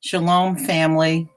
Shalom, family.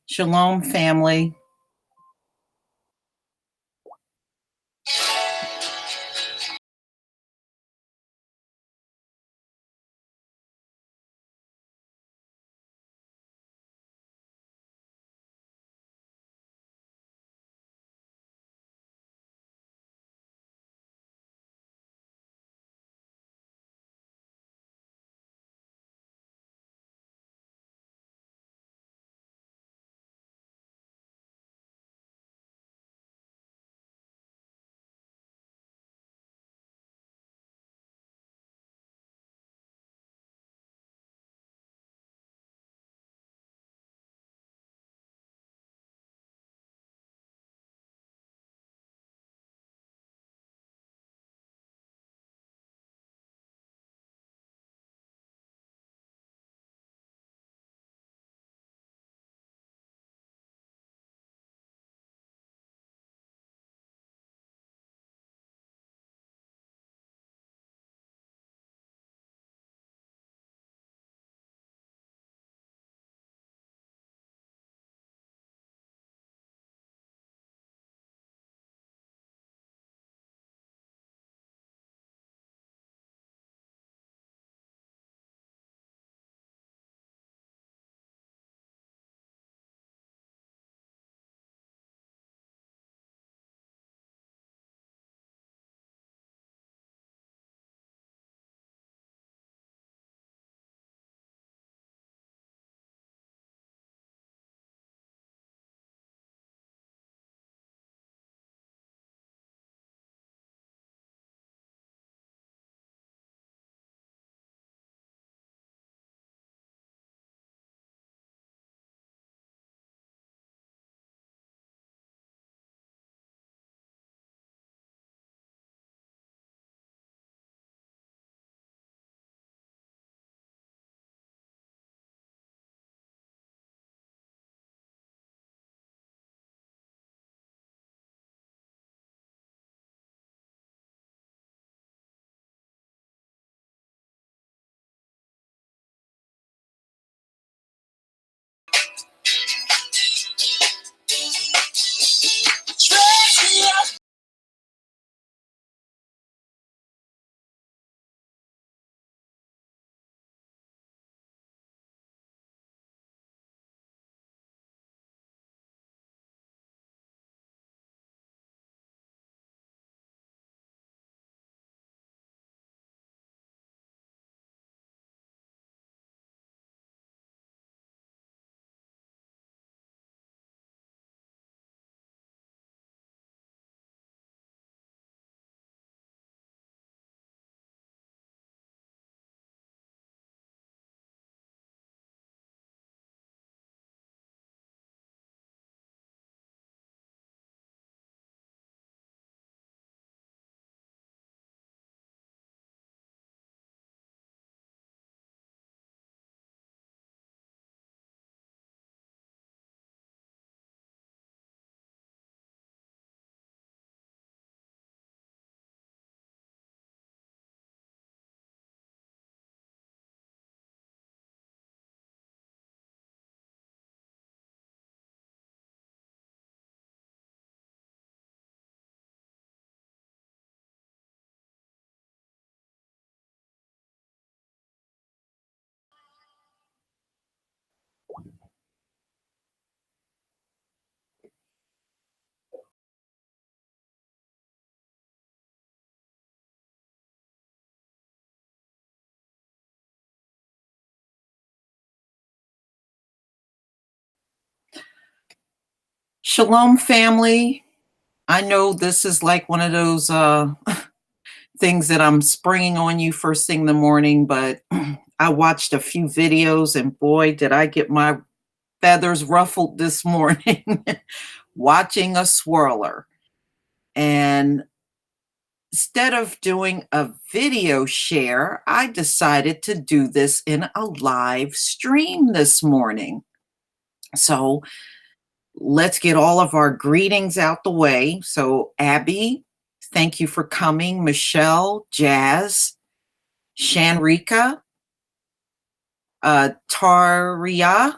Shalom, family. Shalom, family. I know this is like one of those things that I'm springing on you first thing in the morning, but I watched a few videos and boy, did I get my feathers ruffled this morning watching a swirler. And instead of doing a video share, I decided to do this in a live stream this morning. So let's get all of our greetings out the way. So, Abby, thank you for coming. Michelle, Jazz, Shanrika, Taria,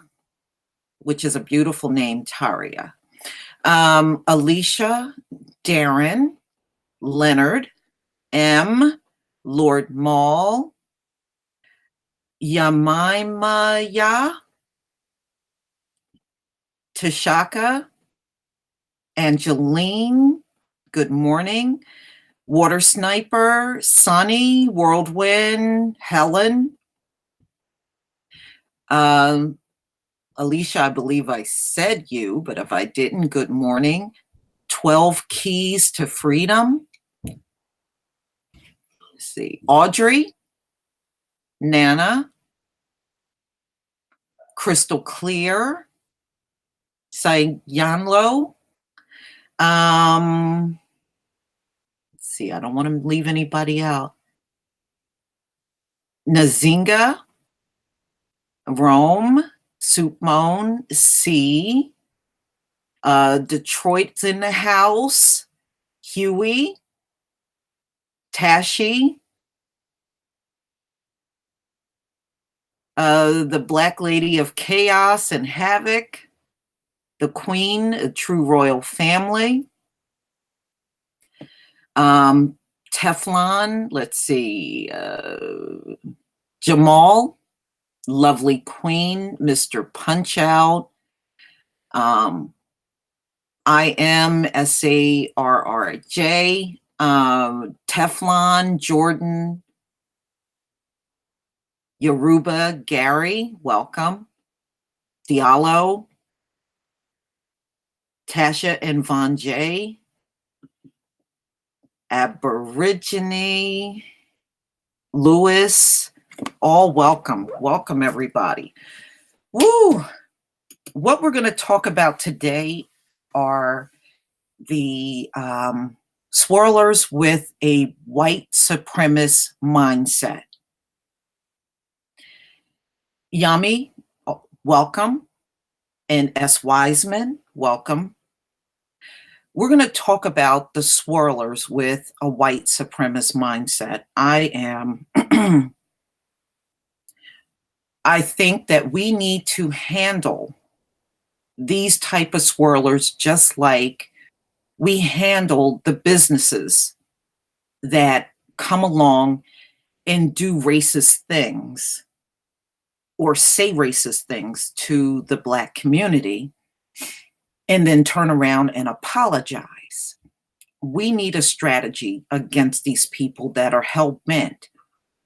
which is a beautiful name, Taria, Alicia, Darren, Leonard, M, Lord Maul, Yamaimaya, Tashaka, Angeline, good morning. Water Sniper, Sunny, Whirlwind, Helen. Alicia, I believe I said you, but if I didn't, good morning. 12 Keys to Freedom. Let's see. Audrey, Nana, Crystal Clear, Sayanlo. Let's see, I don't want to leave anybody out. Nazinga, Rome, Soupmone, C. Detroit's in the house. Huey, Tashi, the Black Lady of Chaos and Havoc, the Queen, a True Royal Family, Teflon, let's see, Jamal, Lovely Queen, Mr. Punch Out, I am SARRJ, Teflon, Jordan, Yoruba, Gary, welcome. Diallo, Tasha and Von J, Aborigine, Lewis, all welcome. Welcome, everybody. Woo! What we're going to talk about today are the swirlers with a white supremacist mindset. Yami, welcome. And S. Wiseman, welcome. We're going to talk about the swirlers with a white supremacist mindset. I think that we need to handle these type of swirlers just like we handle the businesses that come along and do racist things or say racist things to the Black community and then turn around and apologize. We need a strategy against these people that are hell-bent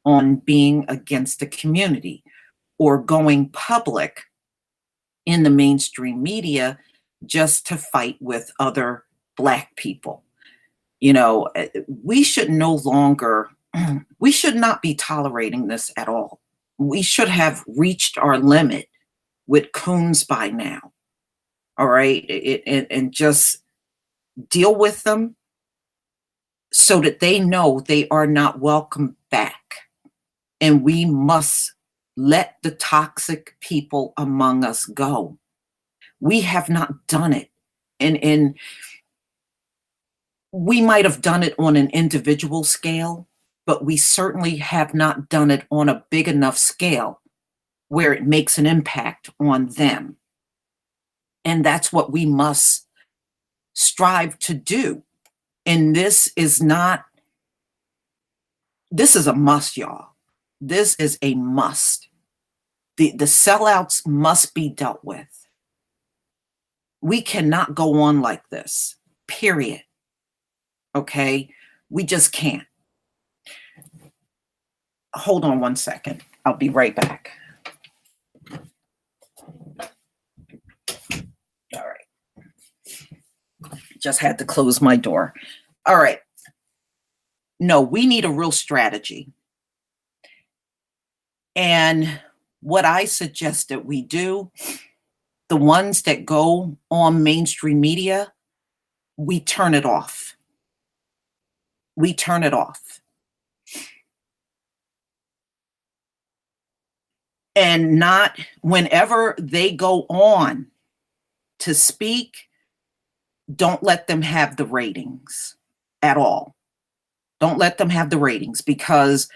on being against the community or going public in the mainstream media just to fight with other Black people. You know, we should no longer, we should not be tolerating this at all. We should have reached our limit with coons by now. All right. And just deal with them so that they know they are not welcome back. And we must let the toxic people among us go. We have not done it. And we might have done it on an individual scale, but we certainly have not done it on a big enough scale where it makes an impact on them. And that's what we must strive to do. And this is a must, y'all. This is a must. The sellouts must be dealt with. We cannot go on like this, period. Okay? We just can't. Hold on one second. I'll be right back. All right. Just had to close my door. All right. No, we need a real strategy. And what I suggest that we do, the ones that go on mainstream media, we turn it off. We turn it off. And not whenever they go on to speak, don't let them have the ratings at all. Don't let them have the ratings, because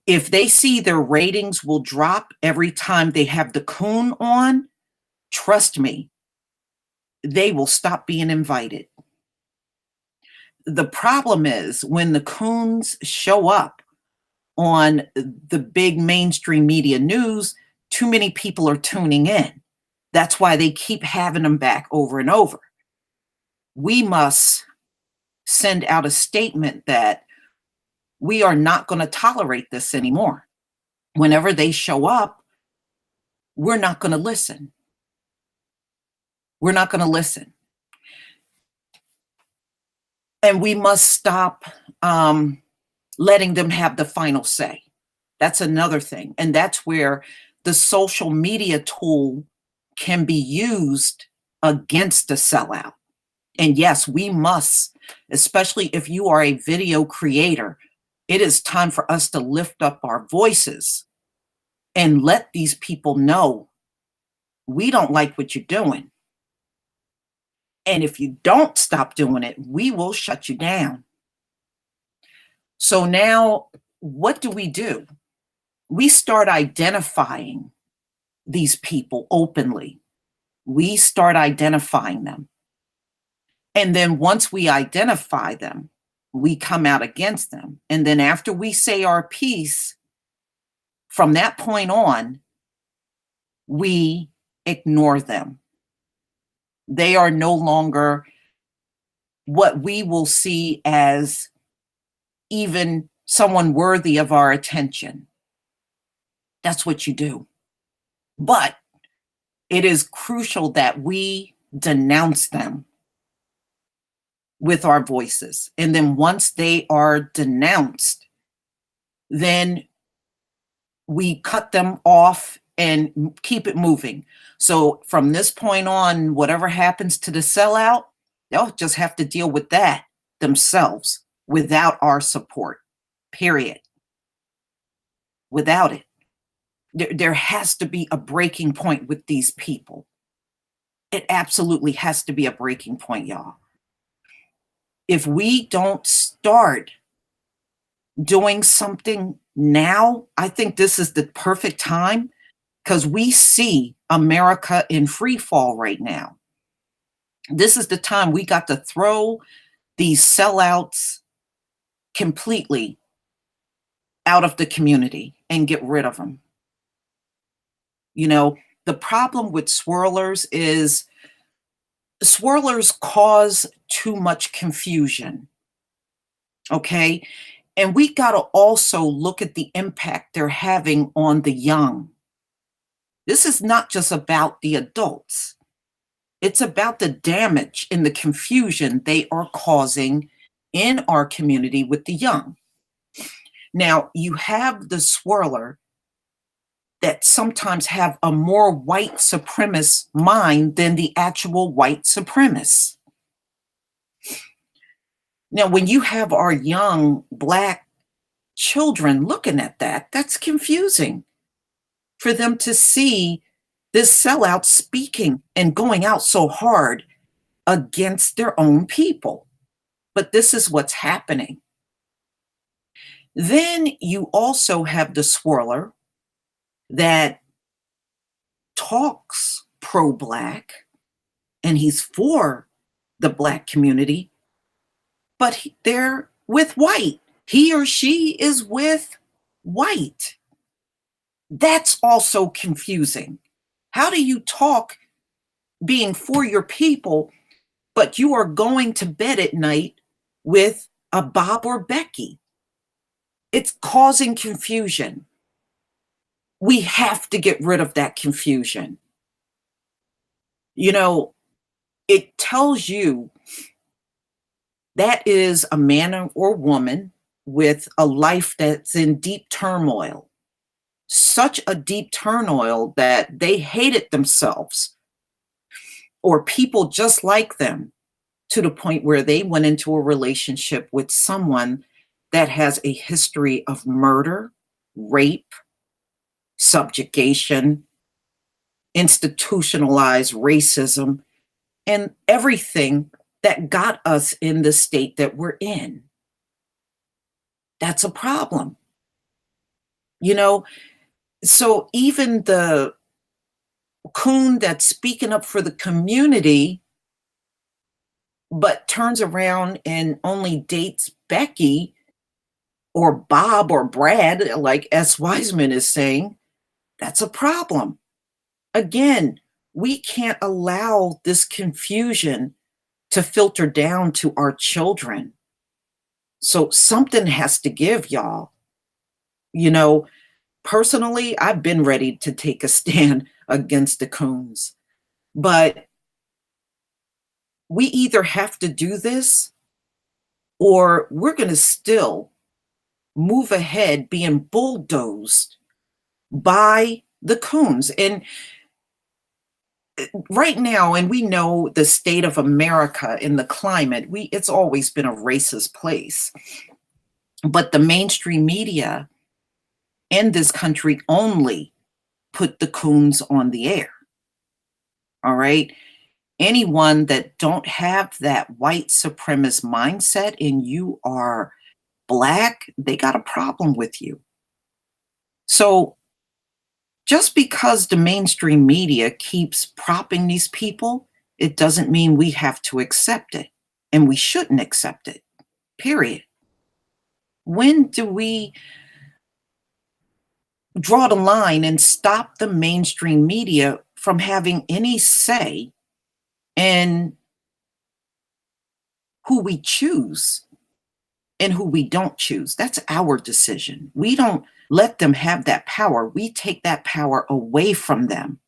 if they see their ratings will drop every time they have the coon on, trust me, they will stop being invited. The problem is when the coons show up on the big mainstream media news, too many people are tuning in. That's why they keep having them back over and over. We must send out a statement that we are not going to tolerate this anymore. Whenever they show up, we're not going to listen. We're not going to listen. And we must stop letting them have the final say. That's another thing. And that's where the social media tool can be used against the sellout. And yes, we must, especially if you are a video creator, it is time for us to lift up our voices and let these people know we don't like what you're doing. And if you don't stop doing it, we will shut you down. So now, what do? We start identifying these people openly. We start identifying them. And then once we identify them, we come out against them. And then after we say our piece, from that point on, we ignore them. They are no longer what we will see as even someone worthy of our attention. That's what you do. But it is crucial that we denounce them with our voices. And then once they are denounced, then we cut them off and keep it moving. So from this point on, whatever happens to the sellout, they'll just have to deal with that themselves without our support, period. Without it. There has to be a breaking point with these people. It absolutely has to be a breaking point, y'all. If we don't start doing something now, I think this is the perfect time, because we see America in free fall right now. This is the time we got to throw these sellouts completely out of the community and get rid of them. You know, the problem with swirlers is swirlers cause too much confusion. Okay. And we got to also look at the impact they're having on the young. This is not just about the adults. It's about the damage and the confusion they are causing in our community with the young. Now, you have the swirler that sometimes have a more white supremacist mind than the actual white supremacists. Now, when you have our young Black children looking at that, that's confusing for them to see this sellout speaking and going out so hard against their own people. But this is what's happening. Then you also have the swirler that talks pro-Black and he's for the Black community, but they're with white. He or she is with white. That's also confusing. How do you talk being for your people, but you are going to bed at night with a Bob or Becky? It's causing confusion. We have to get rid of that confusion. You know, it tells you That is a man or woman with a life that's in deep turmoil, such a deep turmoil that they hated themselves or people just like them, to the point where they went into a relationship with someone that has a history of murder, rape, subjugation, institutionalized racism, and everything that got us in the state that we're in. That's a problem. You know, so even the coon that's speaking up for the community, but turns around and only dates Becky or Bob or Brad, like S. Wiseman is saying, that's a problem. Again, we can't allow this confusion to filter down to our children. So something has to give, y'all. You know, personally, I've been ready to take a stand against the coons, but we either have to do this or we're going to still move ahead being bulldozed by the coons. And right now, and we know the state of America in the climate, it's always been a racist place. But the mainstream media in this country only put the coons on the air. All right. Anyone that don't have that white supremacist mindset and you are Black, they got a problem with you. So just because the mainstream media keeps propping these people, it doesn't mean we have to accept it, and we shouldn't accept it, period. When do we draw the line and stop the mainstream media from having any say in who we choose and who we don't choose? That's our decision. We don't let them have that power. We take that power away from them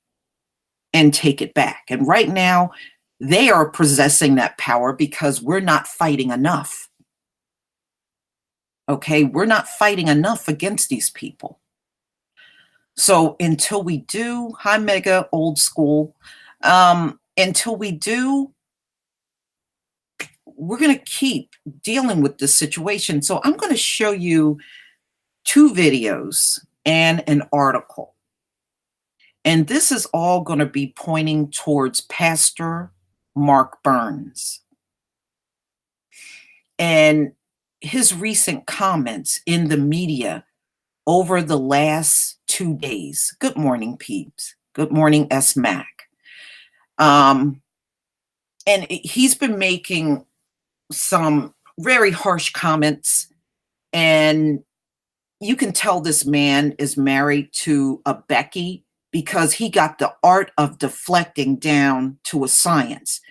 and take it back. And right now, they are possessing that power because we're not fighting enough. Okay, we're not fighting enough against these people. So until we do, hi Mega, old school, until we do, we're going to keep dealing with this situation. So I'm going to show you 2 videos and an article. And this is all going to be pointing towards Pastor Mark Burns and his recent comments in the media over the last 2 days. Good morning, peeps. Good morning, S. Mac. And he's been making some very harsh comments, and you can tell this man is married to a Becky because he got the art of deflecting down to a science.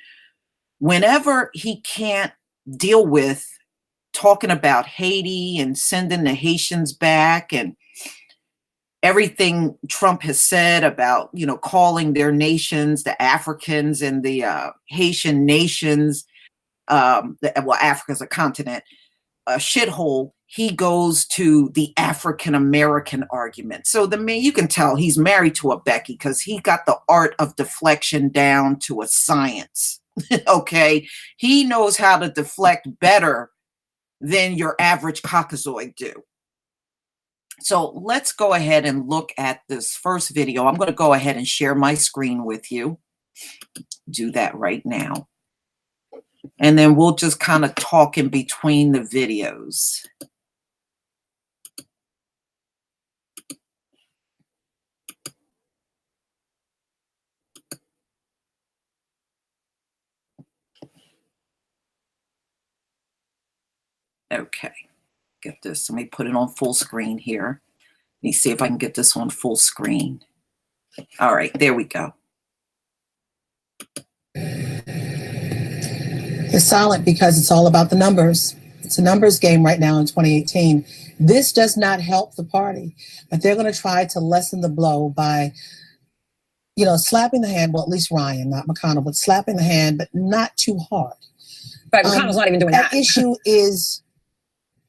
Whenever he can't deal with talking about Haiti and sending the Haitians back and everything Trump has said about, calling their nations, the Africans and the Haitian nations, Africa's a continent, a shithole, he goes to the African American argument. So the man, you can tell he's married to a Becky because he got the art of deflection down to a science. Okay, he knows how to deflect better than your average caucasoid do. So let's go ahead and look at this first video. I'm going to go ahead and share my screen with you. Do that right now. And then we'll just kind of talk in between the videos. Okay, get this. Let me put it on full screen here. Let me see if I can get this on full screen. All right, there we go. They're silent because it's all about the numbers. It's a numbers game right now in 2018. This does not help the party, but they're going to try to lessen the blow by, slapping the hand. Well, at least Ryan, not McConnell, but slapping the hand, but not too hard. Right, McConnell's not even doing that. An issue is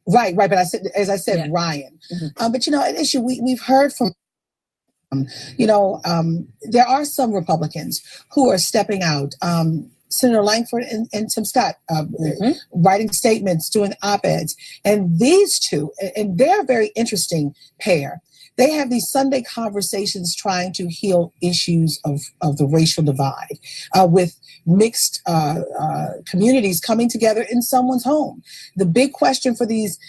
right. But I said, as I said, Yeah. Ryan. But an issue we've heard from. There are some Republicans who are stepping out. Senator Langford and Tim Scott writing statements, doing op-eds. And these two, and they're a very interesting pair. They have these Sunday conversations trying to heal issues of the racial divide with mixed communities coming together in someone's home. The big question for these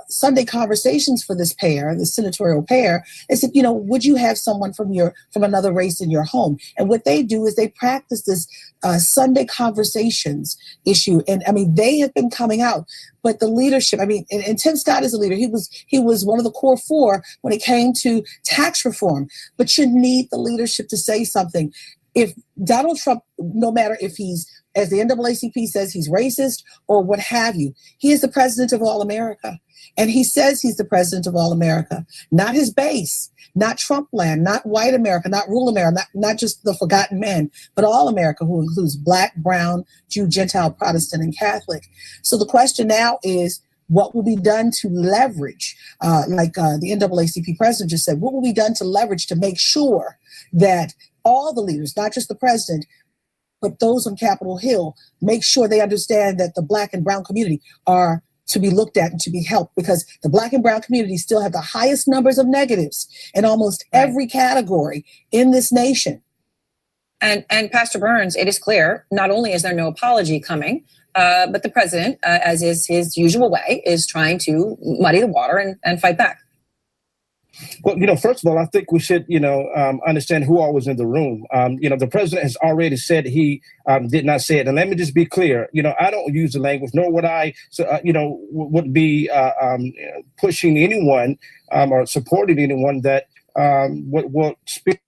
Sunday conversations for this pair, the senatorial pair, is would you have someone from another race in your home? And what they do is they practice this Sunday conversations issue. And I mean, they have been coming out. But the leadership, and Tim Scott is a leader. He was one of the core four when it came to tax reform. But you need the leadership to say something. If Donald Trump, no matter if he's, as the NAACP says, he's racist or what have you, he is the president of all America. And he says he's the president of all America, not his base, not Trump land, not white America, not rural America, not just the forgotten men, but all America, who includes Black, Brown, Jew, Gentile, Protestant, and Catholic. So the question now is, what will be done to leverage, the NAACP president just said, what will be done to leverage to make sure that all the leaders, not just the president, but those on Capitol Hill, make sure they understand that the Black and Brown community are to be looked at and to be helped, because the Black and Brown community still have the highest numbers of negatives in almost every category in this nation. And Pastor Burns, it is clear, not only is there no apology coming, but the president, as is his usual way, is trying to muddy the water and fight back. Well, first of all, I think we should, understand who all was in the room. The president has already said he did not say it. And let me just be clear. I don't use the language, nor would I, would be pushing anyone or supporting anyone that would speak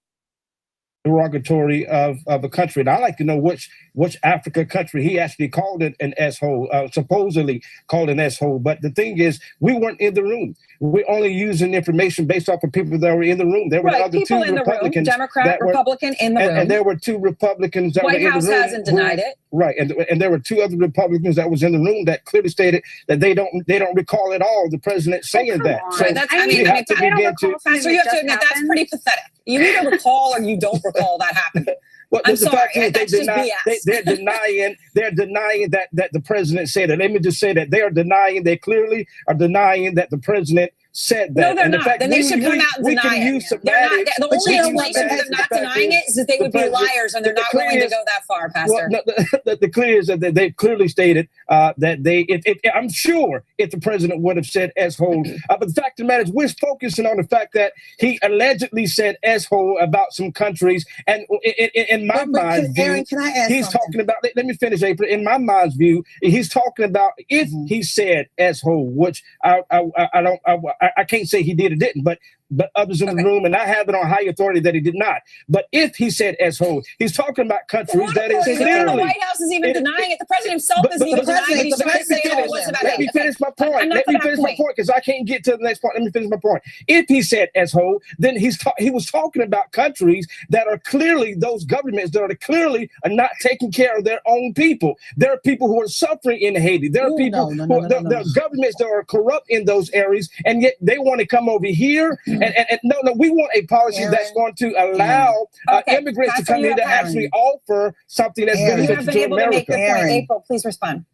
derogatory of a country. And I like to know which Africa country he actually called it an asshole, supposedly called an asshole. But the thing is, we weren't in the room. We're only using information based off of people that were in the room. There were other people two in Republicans, the room, Democrat, Republican in the room. And there were two Republicans that were in the room. White House hasn't denied it. Right. And there were two other Republicans that was in the room that clearly stated that they don't recall at all the president saying that. So that's, you have to admit, that's pretty pathetic. You either recall or you don't recall that happened. Well, I'm sorry, that's just BS. They're denying that the president said it. Let me just say that they clearly are denying that the president said that. No, they're not. Then they should come out and deny it. The only explanation for them not denying it is that they would be liars, and they're not willing to go that far, Pastor. Well, the clear is that they clearly stated that I'm sure if the president would have said asshole, but the fact of the matter is we're focusing on the fact that he allegedly said asshole about some countries, and in my mind's view, Aaron, can I ask he's something? talking about. Let me finish, April. In my mind's view, he's talking about if he said asshole, which I can't say he did or didn't, but others in the room, and I have it on high authority that he did not. But if he said asshole, he's talking about countries that is clearly. The White House is even denying it. The president himself isn't even denying it. He's trying to say it was about it. Let me finish my point. Let me finish my point, because I can't get to the next point. Let me finish my point. If he said asshole, then he was talking about countries that are clearly, those governments that are not taking care of their own people. There are people who are suffering in Haiti. There are people, there are governments that are corrupt in those areas, and yet they want to come over here. And no, we want a policy that's going to allow immigrants to come here to actually offer something that's beneficial to America. April, please respond.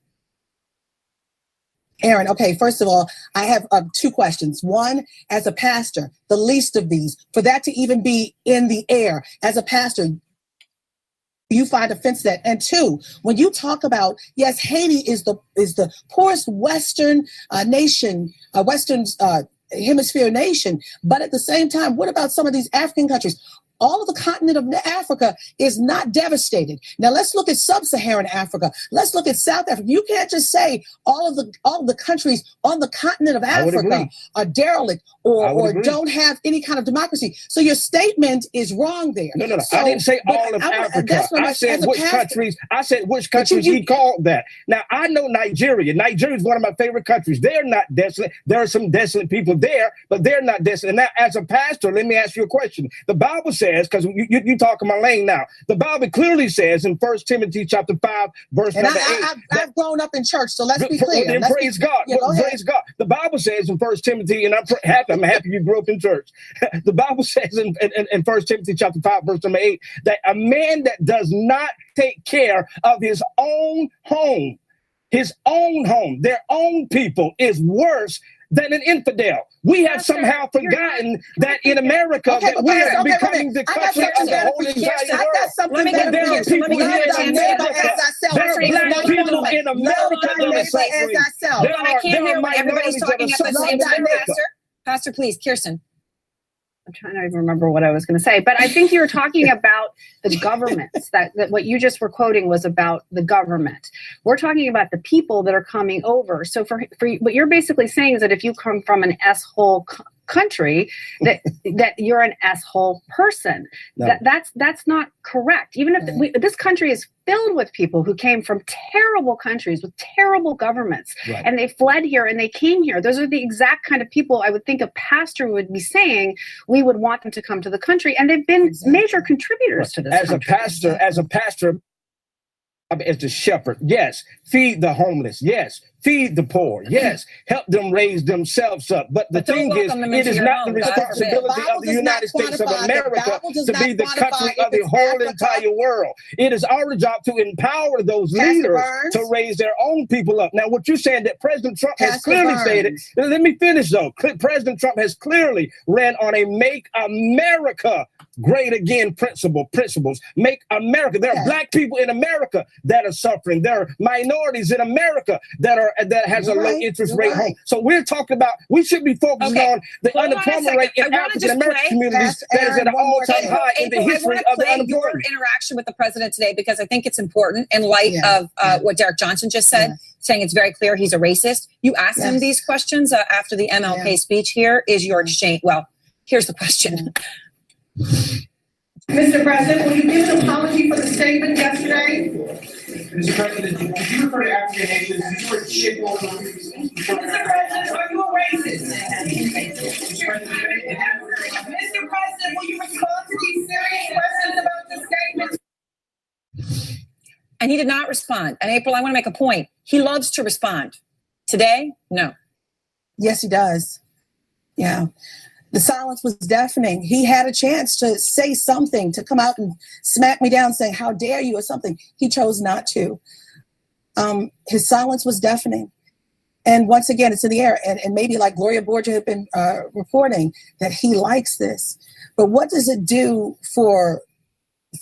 Aaron, okay, first of all, I have two questions. One, as a pastor, the least of these, for that to even be in the air, as a pastor, you find offense that. And two, when you talk about, yes, Haiti is the poorest Western nation, Western hemisphere nation, but at the same time, what about some of these African countries? All of the continent of Africa is not devastated. Now let's look at sub-Saharan Africa. Let's look at South Africa. You can't just say all of the countries on the continent of Africa are derelict or don't have any kind of democracy. So your statement is wrong there. No. So, I didn't say all of Africa. I said which countries. I said which countries he called that. Now I know Nigeria. Nigeria is one of my favorite countries. They're not desolate. There are some desolate people there, but they're not desolate. And now, as a pastor, let me ask you a question. The Bible says says, because you talking my lane now, the Bible clearly says in 1 Timothy chapter 5, verse And number 8. I've grown up in church, so let's be clear. Then praise God. Yeah, Praise God. The Bible says in 1 Timothy, and I'm happy you grew up in church. The Bible says in 1 Timothy chapter 5, verse number 8, that a man that does not take care of his own home, their own people, is worse than an infidel. We have somehow forgotten that in America that we are becoming the country of the whole entire world. Let me And there are people here in America. There are black people in America that are suffering. I can't hear when everybody's talking at the same time, Pastor. Pastor, please, Kirsten. I'm trying to remember what I was going to say, but I think you're talking about the governments. That what you just were quoting was about the government. We're talking about the people that are coming over. So for what you're basically saying is that if you come from an S-hole country, that you're an S-hole person. No. That's not correct. Even if this country is filled with people who came from terrible countries with terrible governments, right, and they fled here and they came here. Those are the exact kind of people I would think a pastor would be saying we would want them to come to the country, and they've been major contributors to this country. As a pastor, as the shepherd, yes, feed the homeless, yes, feed the poor, yes, help them raise themselves up. But the thing is, it is not the responsibility of the United States of America to be the country of the whole entire world. It is our job to empower those leaders to raise their own people up. Now, what you're saying that President Trump has clearly stated, let me finish though. President Trump has clearly ran on a Make America Great Again principles. Make America. There are black people in America that are suffering. There are minorities in America that has a low interest rate home. So we're talking about, we should be focusing on the unemployment rate in African American communities that is at an all-time high in the history of the unemployment. Your interaction with the president today, because I think it's important in light of what Derek Johnson just said, saying it's very clear he's a racist. You asked him these questions after the MLK speech. Here is your exchange. Well, here's the question. Mr. President, will you give an apology for the statement yesterday? Mr. President, did you refer to African nations? Did you refer to shitballs? Mr. President, are you a racist? Mr. President, will you respond to these serious questions about the statement? And he did not respond. And April, I want to make a point. He loves to respond. Today, no. Yes, he does. Yeah. The silence was deafening. He had a chance to say something, to come out and smack me down saying, how dare you, or something. He chose not to. His silence was deafening. And once again, it's in the air. And maybe like Gloria Borgia had been reporting that he likes this. But what does it do for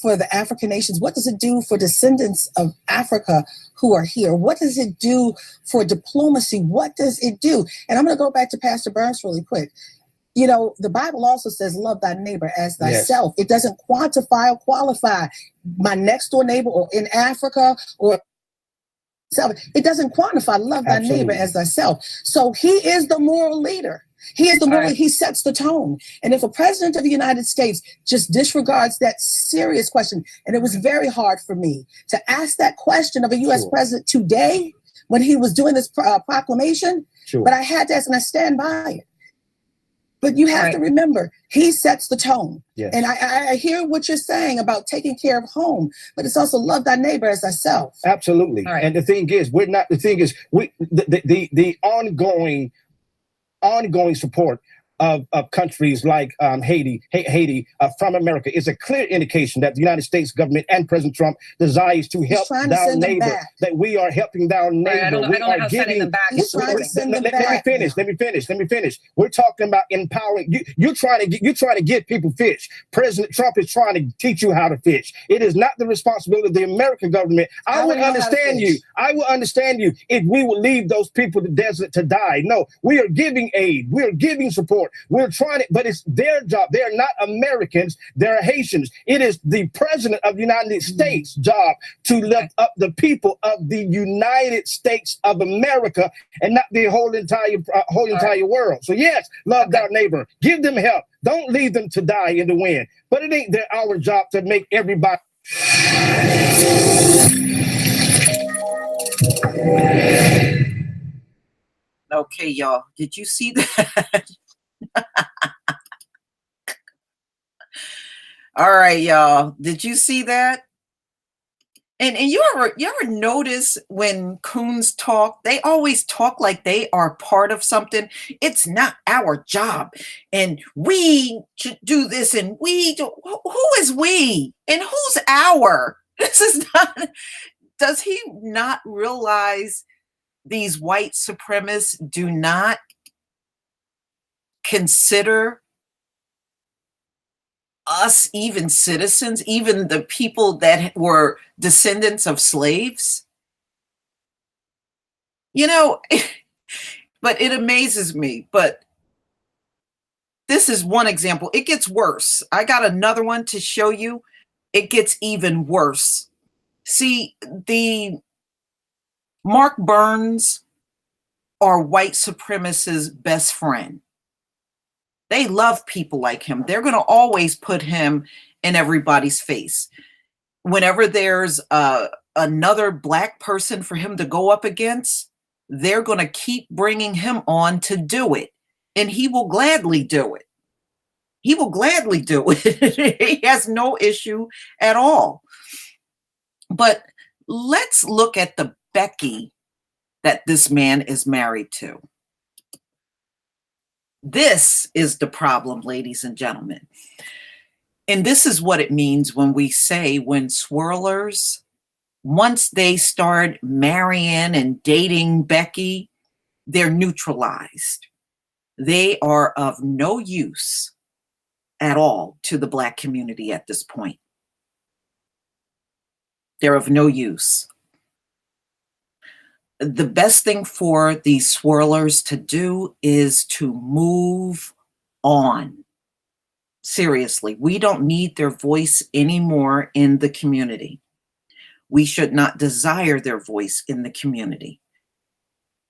the African nations? What does it do for descendants of Africa who are here? What does it do for diplomacy? What does it do? And I'm going to go back to Pastor Burns really quick. You know, the Bible also says, love thy neighbor as thyself. Yes. It doesn't quantify or qualify my next door neighbor or in Africa or it doesn't quantify love thy neighbor as thyself. So he is the moral leader. He is the moral, he sets the tone. And if a president of the United States just disregards that serious question, and it was very hard for me to ask that question of a U.S. president today when he was doing this proclamation, but I had to ask, and I stand by it. But you have to remember, he sets the tone. Yes. And I hear what you're saying about taking care of home, but it's also love thy neighbor as thyself. Absolutely. And the thing is, the ongoing support of countries like Haiti from America is a clear indication that the United States government and President Trump desires to help our neighbor, that we are helping our neighbor. I don't know how sending them back. Let me finish. We're talking about empowering. You're trying to give people fish. President Trump is trying to teach you how to fish. It is not the responsibility of the American government. I would understand you. I will understand you if we would leave those people in the desert to die. No, we are giving aid. We are giving support. We're trying it, but it's their job. They are not Americans. They're Haitians. It is the president of the United States' job to lift up the people of the United States of America and not the whole entire world. So yes, love our neighbor. Give them help. Don't leave them to die in the wind. But it ain't our job to make everybody. Okay, y'all. Did you see that? All right, y'all. Did you see that? And you ever notice when coons talk, they always talk like they are part of something. It's not our job, and we should do this, and we do. Who is we, and who's our? This is not. Does he not realize these white supremacists do not consider us even citizens, even the people that were descendants of slaves? You know, but it amazes me. But this is one example. It gets worse. I got another one to show you. It gets even worse. See, the Mark Burns are white supremacists' best friend. They love people like him. They're going to always put him in everybody's face. Whenever there's another black person for him to go up against, they're going to keep bringing him on to do it. And he will gladly do it. He will gladly do it. He has no issue at all. But let's look at the Becky that this man is married to. This is the problem, ladies and gentlemen. And this is what it means when we say when swirlers, once they start marrying and dating Becky, they're neutralized. They are of no use at all to the Black community at this point. They're of no use. The best thing for these swirlers to do is to move on. Seriously, we don't need their voice anymore in the community. We should not desire their voice in the community.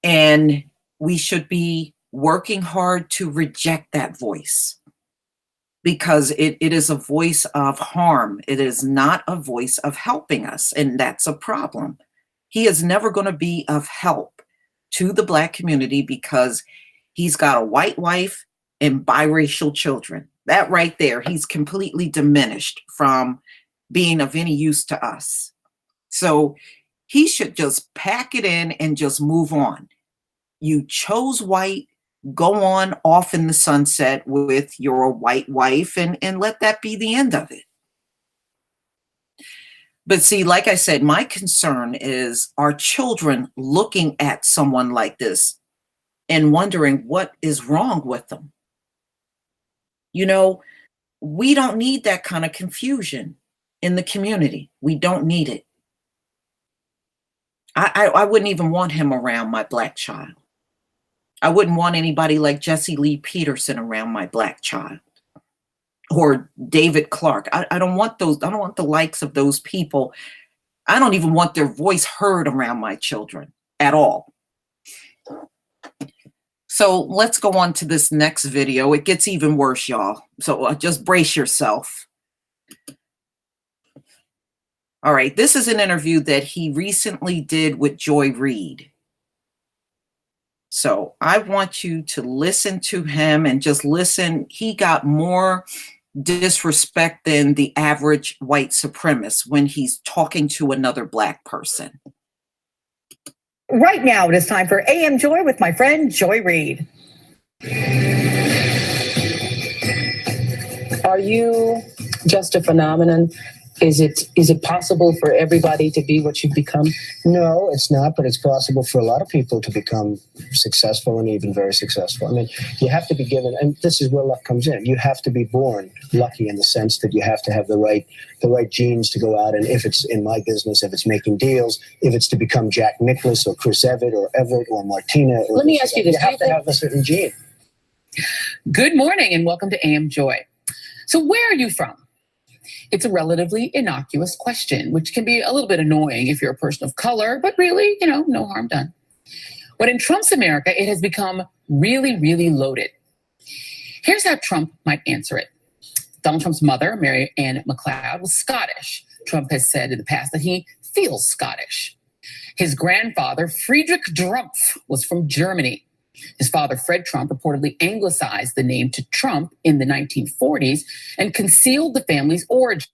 And we should be working hard to reject that voice, because it is a voice of harm. It is not a voice of helping us, and that's a problem. He is never going to be of help to the Black community because he's got a white wife and biracial children. That right there, he's completely diminished from being of any use to us. So he should just pack it in and just move on. You chose white, go on off in the sunset with your white wife and let that be the end of it. But see, like I said, my concern is our children looking at someone like this and wondering what is wrong with them. You know, we don't need that kind of confusion in the community. We don't need it. I wouldn't even want him around my Black child. I wouldn't want anybody like Jesse Lee Peterson around my Black child, or David Clark. I don't want those. I don't want the likes of those people. I don't even want their voice heard around my children at all. So let's go on to this next video. It gets even worse, y'all. So just brace yourself. All right, this is an interview that he recently did with Joy Reid. So I want you to listen to him and just listen. He got more disrespect than the average white supremacist when he's talking to another Black person. Right now, it is time for AM Joy with my friend Joy Reid. Are you just a phenomenon? Is it possible for everybody to be what you've become? No, it's not, but it's possible for a lot of people to become successful and even very successful. I mean, you have to be given, and this is where luck comes in. You have to be born lucky in the sense that you have to have the right genes to go out, and if it's in my business, if it's making deals, if it's to become Jack Nicklaus or Chris Everett or Martina. Let me ask you this. You have to have a certain gene. Good morning and welcome to AM Joy. So where are you from? It's a relatively innocuous question, which can be a little bit annoying if you're a person of color, but really, no harm done. But in Trump's America, it has become really, really loaded. Here's how Trump might answer it. Donald Trump's mother, Mary Ann McLeod, was Scottish. Trump has said in the past that he feels Scottish. His grandfather, Friedrich Drumpf, was from Germany. His father, Fred Trump, reportedly anglicized the name to Trump in the 1940s and concealed the family's origins,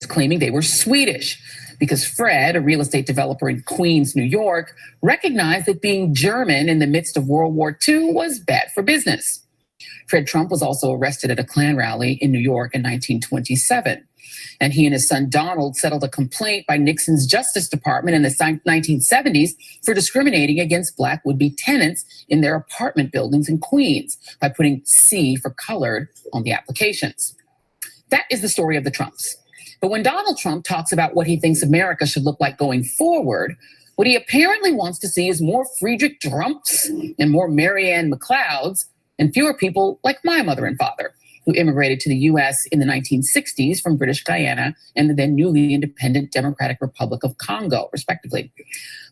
claiming they were Swedish, because Fred, a real estate developer in Queens, New York, recognized that being German in the midst of World War II was bad for business. Fred Trump was also arrested at a Klan rally in New York in 1927. And he and his son Donald settled a complaint by Nixon's Justice Department in the 1970s for discriminating against Black would-be tenants in their apartment buildings in Queens by putting C for colored on the applications. That is the story of the Trumps. But when Donald Trump talks about what he thinks America should look like going forward, what he apparently wants to see is more Friedrich Trumps and more Marianne McLeods and fewer people like my mother and father, who immigrated to the U.S. in the 1960s from British Guyana and the then newly independent Democratic Republic of Congo, respectively.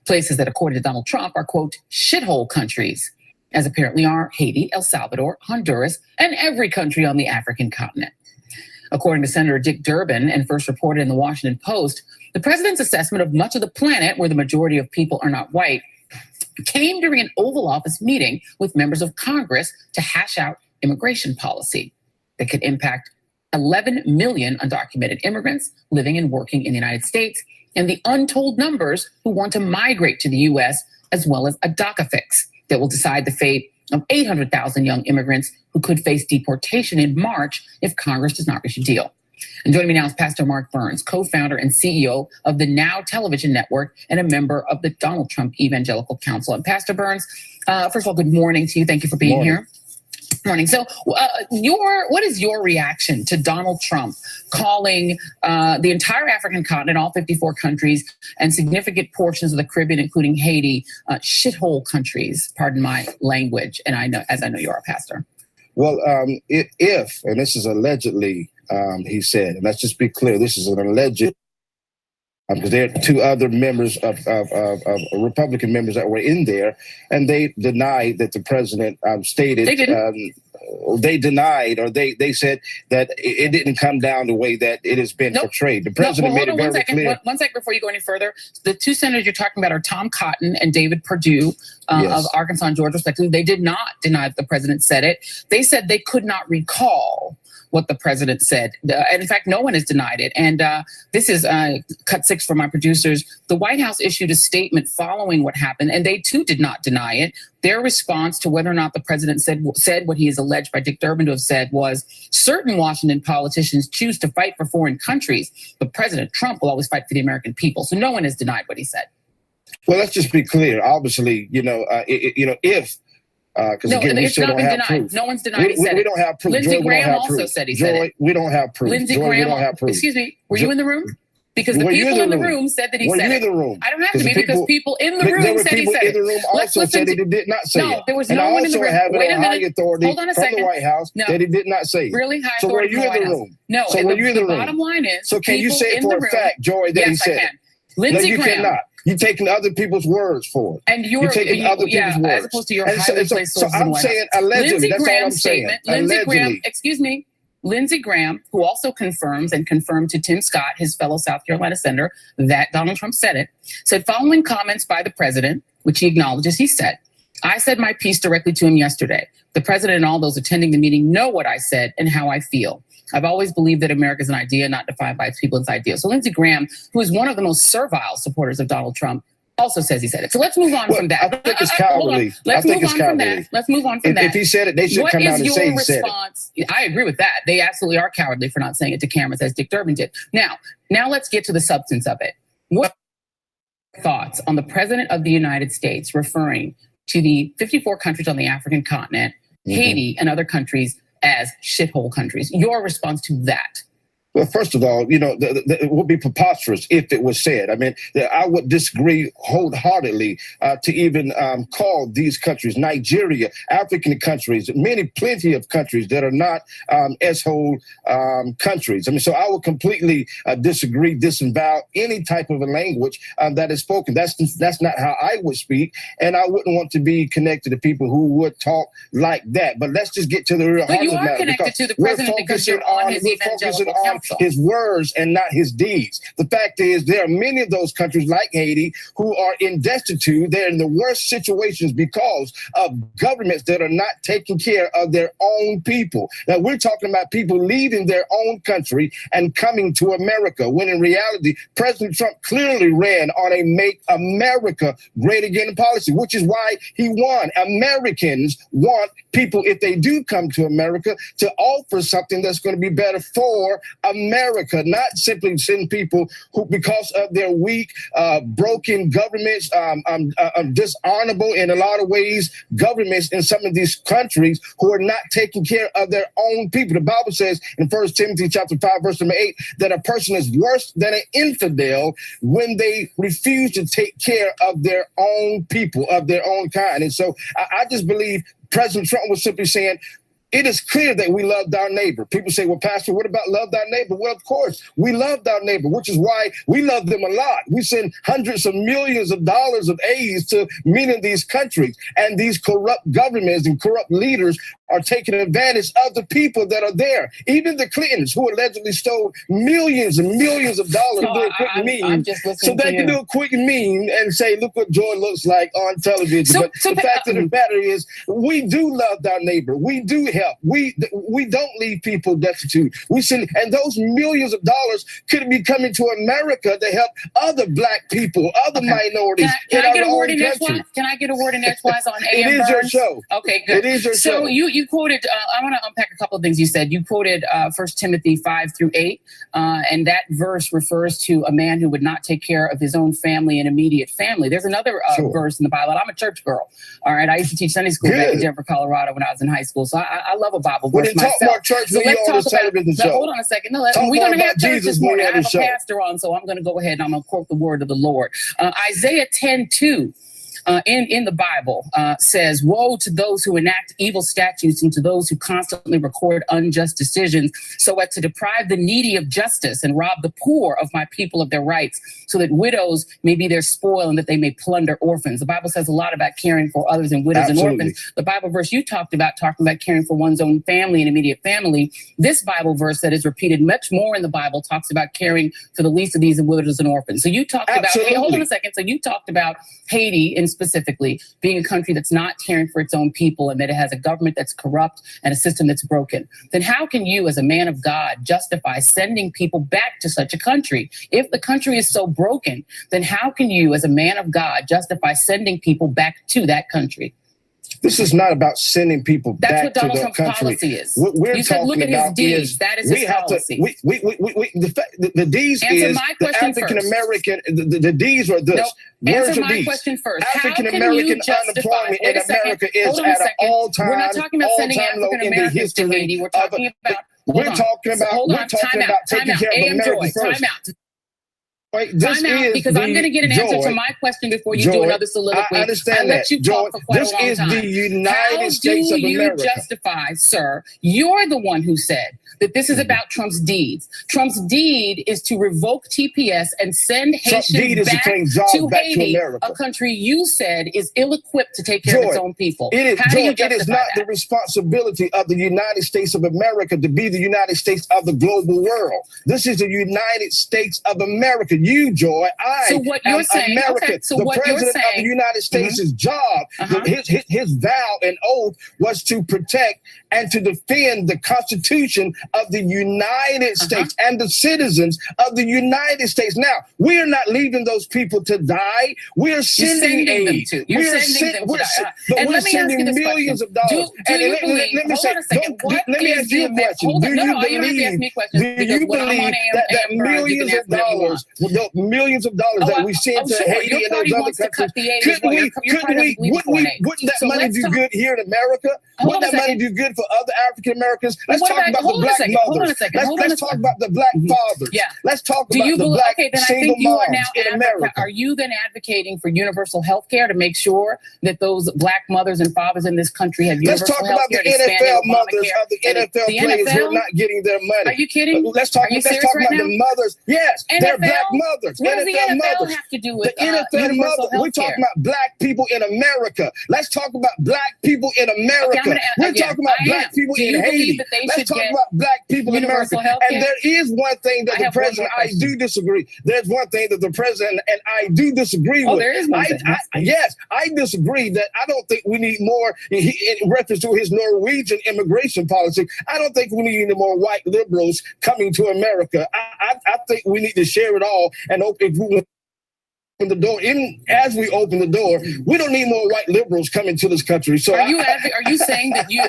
Places that, according to Donald Trump, are, quote, shithole countries, as apparently are Haiti, El Salvador, Honduras, and every country on the African continent. According to Senator Dick Durbin, and first reported in the Washington Post, the president's assessment of much of the planet where the majority of people are not white came during an Oval Office meeting with members of Congress to hash out immigration policy that could impact 11 million undocumented immigrants living and working in the United States, and the untold numbers who want to migrate to the U.S., as well as a DACA fix that will decide the fate of 800,000 young immigrants who could face deportation in March if Congress does not reach a deal. And joining me now is Pastor Mark Burns, co-founder and CEO of the Now television network and a member of the Donald Trump Evangelical Council. And Pastor Burns, first of all, good morning to you. Thank you for being here. Morning. So what is your reaction to Donald Trump calling the entire African continent, all 54 countries, and significant portions of the Caribbean, including Haiti, shithole countries? Pardon my language. And I know you're a pastor. Well, if, and this is allegedly, he said, and let's just be clear, this is an alleged, because there are two other members of Republican members that were in there, and they denied that the president stated. They didn't. They denied, or they said that it didn't come down the way that it has been portrayed. The president made it very clear. One second before you go any further. The two senators you're talking about are Tom Cotton and David Perdue of Arkansas and Georgia, respectively. They did not deny that the president said it. They said they could not recall what the president said. And in fact, no one has denied it. And this is cut 6 for my producers. The White House issued a statement following what happened, and they too did not deny it. Their response to whether or not the president said what he is alleged by Dick Durbin to have said was, certain Washington politicians choose to fight for foreign countries, but President Trump will always fight for the American people. So no one has denied what he said. Well, let's just be clear. Obviously, if because again, we still don't have proof. No one's denied he said it. We don't have proof. Lindsey Graham also said he said it. We don't have proof. Lindsey Graham, we don't have proof. Excuse me, were you in the room? Because the people in the room said that he said it. Were you in the room? I don't have to be, because people in the room said he said it. There were people in the room also said that he did not say it. No, there was no one in the room. Wait a minute. Hold on a second. From the White House that he did not say it. Really? High authority. So were you in the room? No. So were you in the room? The bottom line is, so can you say it for a fact, Joy, that he said it? Yes, I can. Lindsey Graham. You cannot. You're taking other people's words for it. And you're taking other people's words. As opposed to your highly placed sources. So I'm saying allegedly. That's all I'm saying. Lindsey Graham, excuse me. Lindsey Graham, who also confirmed to Tim Scott, his fellow South Carolina senator, that Donald Trump said it, said following comments by the president, which he acknowledges, he said, I said my piece directly to him yesterday. The president and all those attending the meeting know what I said and how I feel. I've always believed that America is an idea, not defined by its people and its ideals. So Lindsey Graham, who is one of the most servile supporters of Donald Trump, also says he said it. So let's move on from that. I think it's cowardly. Let's move on from that. Let's move on from that. If he said it, they should come out and say he said it. I agree with that. They absolutely are cowardly for not saying it to cameras, as Dick Durbin did. Now let's get to the substance of it. What are your thoughts on the president of the United States referring to the 54 countries on the African continent, Haiti, and other countries as shithole countries? Your response to that? Well, first of all, it would be preposterous if it was said. I mean, I would disagree wholeheartedly to even call these countries, Nigeria, African countries, plenty of countries that are not S-hole countries. I mean, so I would completely disagree, disavow any type of a language that is spoken. That's not how I would speak, and I wouldn't want to be connected to people who would talk like that. But let's just get to the real heart of the matter. But you are connected to the president because you're on his evangelical council. his words and not his deeds. The fact is, there are many of those countries like Haiti who are in destitute. They're in the worst situations because of governments that are not taking care of their own people. Now, we're talking about people leaving their own country and coming to America, when in reality, President Trump clearly ran on a Make America Great Again policy, which is why he won. Americans want people, if they do come to America, to offer something that's going to be better for America, not simply send people who, because of their weak, broken governments, dishonorable in a lot of ways, governments in some of these countries who are not taking care of their own people. The Bible says in 1 Timothy chapter 5, verse number 8, that a person is worse than an infidel when they refuse to take care of their own people, of their own kind. And so I just believe President Trump was simply saying, it is clear that we loved our neighbor. People say, well, Pastor, what about love thy neighbor? Well, of course, we loved our neighbor, which is why we love them a lot. We send hundreds of millions of dollars of aid to many of these countries. And these corrupt governments and corrupt leaders are taking advantage of the people that are there. Even the Clintons, who allegedly stole millions and millions of dollars, do a quick meme, so they can do a quick meme and say, look what joy looks like on television. But the fact of the matter is, we do love our neighbor. We do help. We don't leave people destitute. We send, and those millions of dollars could be coming to America to help other Black people, other minorities. Can I get a word in edgewise? Can I get a word in edgewise on AM? It is your show. Okay, good. It is your show. So you quoted, I want to unpack a couple of things you said. You quoted 1 Timothy 5-8, and that verse refers to a man who would not take care of his own family and immediate family. There's another verse in the Bible. I'm a church girl. All right. I used to teach Sunday school back in Denver, Colorado when I was in high school. So I love a Bible verse myself. So let's talk about, hold on a second. No, we're going to have church this morning. I have a pastor on, so I'm going to go ahead and I'm going to quote the word of the Lord. Isaiah 10:2. In the Bible says, woe to those who enact evil statutes and to those who constantly record unjust decisions so as to deprive the needy of justice and rob the poor of my people of their rights, so that widows may be their spoil and that they may plunder orphans. The Bible says a lot about caring for others and widows and orphans. The Bible verse you talked about, talking about caring for one's own family and immediate family. This Bible verse that is repeated much more in the Bible talks about caring for the least of these and widows and orphans. So you talked about, hey, hold on a second. So you talked about Haiti in specifically being a country that's not caring for its own people and that it has a government that's corrupt and a system that's broken. Then how can you, as a man of God, justify sending people back to such a country? If the country is so broken, then how can you, as a man of God, justify sending people back to that country? This is not about sending people back to their country. That's what Donald Trump's policy is. What we're you said, look at his deeds. Is that is his policy. The deeds Answer is my the question African first. American. The deeds are this. Nope. Words Answer are my these. question first. African American unemployment in America is at an all-time We're not talking about sending African Americans to Haiti. We're talking about. We're talking about taking care of America first. Time out. Right, time out, because I'm going to get an answer to my question before you do another soliloquy. I understand I let you talk for quite a long time. This is the United States of America. How do you justify, sir? You're the one who said that this is about Trump's deeds. Trump's deed is to revoke TPS and send Haitians back to Haiti, a country you said is ill-equipped to take care of its own people. It is not the responsibility of the United States of America to be the United States of the global world. This is the United States of America. You, Joy, so what you're saying, America. okay, so the what president you're saying, of the United States' job, his vow and oath was to protect and to defend the Constitution of the United States and the citizens of the United States. Now, we're not leaving those people to die. We're sending aid. We're sending millions of dollars. Let me ask you a question. Do you believe that millions of dollars, that we send to Haiti and those other countries, wouldn't that money do good here in America? Wouldn't that money do good for other African Americans? Let's talk about the Black mothers. Let's talk about the Black fathers. Let's talk about the Black single moms in America. Are you then advocating for universal health care to make sure that those Black mothers and fathers in this country have universal health care? Let's talk about the NFL mothers of the NFL players who are not getting their money. Are you kidding? Let's talk about the mothers. Yes, they're Black mothers. What does the NFL NFL mothers. have to do with The NFL universal mothers. health We're talking care? about black people in America. Let's talk about black people in America. We're talking about black people Do in you believe Haiti. that they Let's should talk get about black people in America. universal health care? And there is one thing that I the have one more president, I question. do disagree. There's one thing that the president and I do disagree Oh, with. there is one thing. Yes, I disagree that I don't think we need more, in reference to his Norwegian immigration policy, I don't think we need any more white liberals coming to America. I think we need to share it all and open the door. As we open the door, we don't need more white liberals coming to this country. So are you saying that you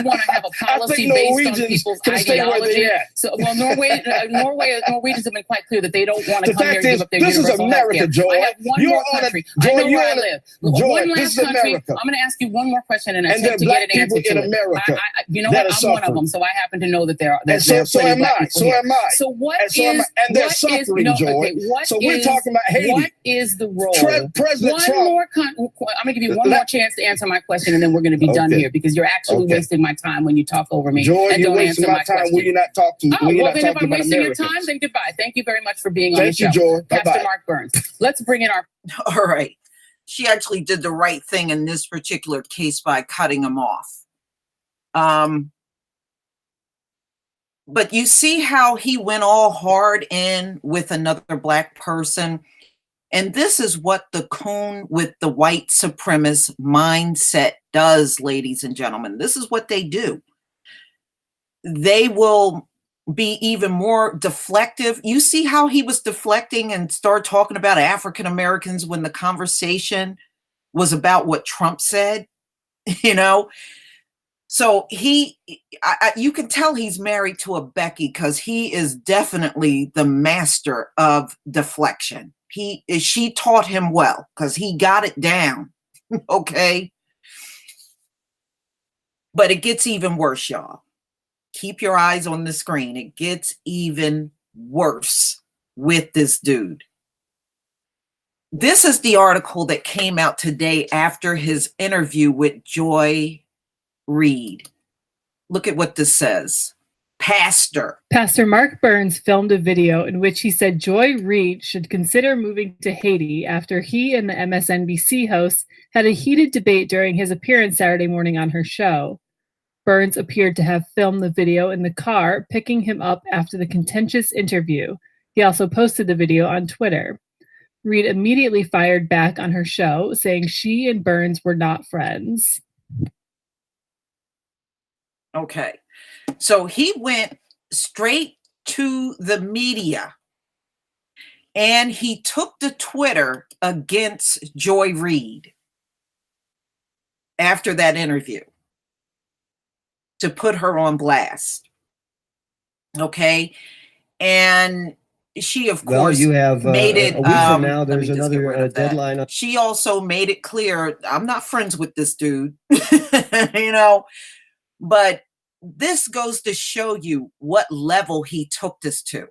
want to have a policy based on people's ideology? So, well, Norwegians have been quite clear that they don't want to come here and give up their universal health care. This is America, Joy. I have one more country. I know where I live. One last country. I'm going to ask you one more question and attempt to get an answer to it. You know what? I'm one of them, so I happen to know that there are. So am I. So am I. So what is? And they're suffering, Joy. So we're talking about Haiti. What is the role? President Trump. I'm going to give you one more chance to answer my question, and then we're going to be done here because you're actually wasting my time when you talk over me. Joy, and you're don't wasting answer my time when you're not talking. Oh, well, then if I'm about wasting your Americans. time, then goodbye. Thank you very much for being on the show. Thank you, Joy. Pastor Bye-bye. Mark Burns. Let's bring in our. All right. She actually did the right thing in this particular case by cutting him off. But you see how he went all hard in with another black person. And this is what the coon with the white supremacist mindset does, ladies and gentlemen. This is what they do. They will be even more deflective. You see how he was deflecting and start talking about African Americans when the conversation was about what Trump said, you know? So you can tell he's married to a Becky because he is definitely the master of deflection. She taught him well because he got it down. Okay. But it gets even worse, y'all. Keep your eyes on the screen. It gets even worse with this dude. This is the article that came out today after his interview with Joy Reid. Look at what this says. Pastor Mark Burns filmed a video in which he said Joy Reid should consider moving to Haiti after he and the MSNBC host had a heated debate during his appearance Saturday morning on her show. Burns appeared to have filmed the video in the car, picking him up after the contentious interview. He also posted the video on Twitter. Reid immediately fired back on her show, saying she and Burns were not friends. Okay. So he went straight to the media and he took to Twitter against Joy Reid after that interview to put her on blast. Okay. And she, of course, you have made it. a week from now. There's another deadline. She also made it clear, I'm not friends with this dude, you know, but this goes to show you what level he took this to.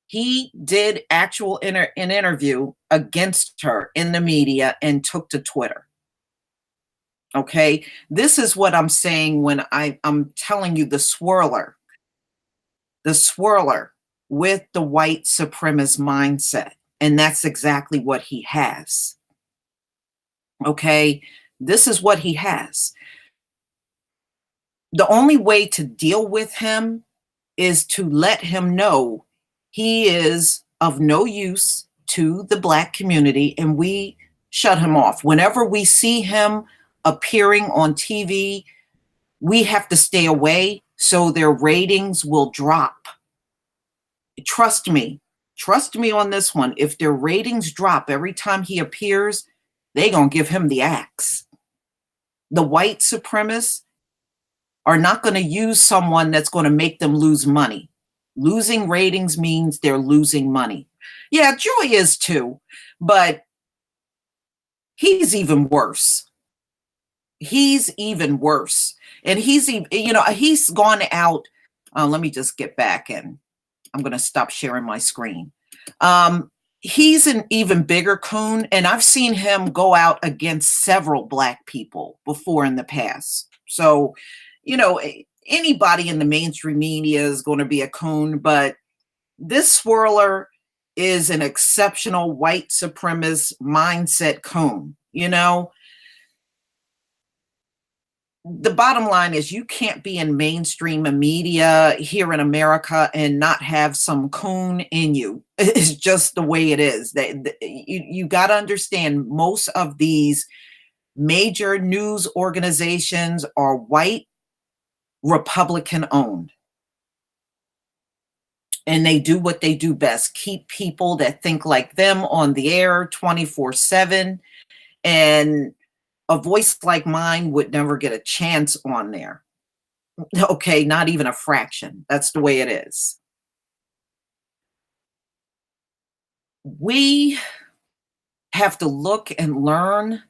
He did an interview against her in the media and took to Twitter. Okay. This is what I'm saying when I'm telling you the swirler with the white supremacist mindset. And that's exactly what he has. Okay. This is what he has. The only way to deal with him is to let him know he is of no use to the black community, and we shut him off. Whenever we see him appearing on TV, we have to stay away so their ratings will drop. Trust me on this one. If their ratings drop every time he appears, they're going to give him the axe. The white supremacists are not going to use someone that's going to make them lose money. Losing ratings means they're losing money. Yeah, Joy is too, but he's even worse. He's even worse. And he's gone out. Let me just get back and I'm going to stop sharing my screen. He's an even bigger coon, and I've seen him go out against several black people before in the past. So, you know, anybody in the mainstream media is going to be a coon, but this swirler is an exceptional white supremacist mindset coon. You know, the bottom line is you can't be in mainstream media here in America and not have some coon in you. It's just the way it is. You got to understand, most of these major news organizations are white, Republican owned. And they do what they do best, keep people that think like them on the air 24/7. And a voice like mine would never get a chance on there. Okay, not even a fraction. That's the way it is. We have to look and learn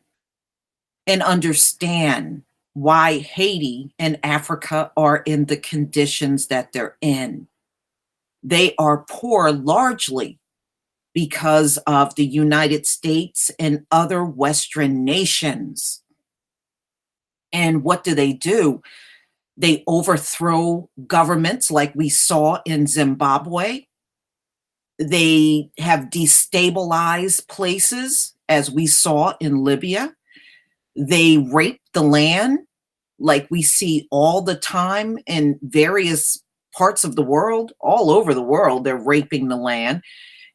and understand why Haiti and Africa are in the conditions that they're in. They are poor largely because of the United States and other Western nations. And what do? They overthrow governments like we saw in Zimbabwe. They have destabilized places as we saw in Libya. They rape the land like we see all the time in various parts of the world. All over the world, they're raping the land.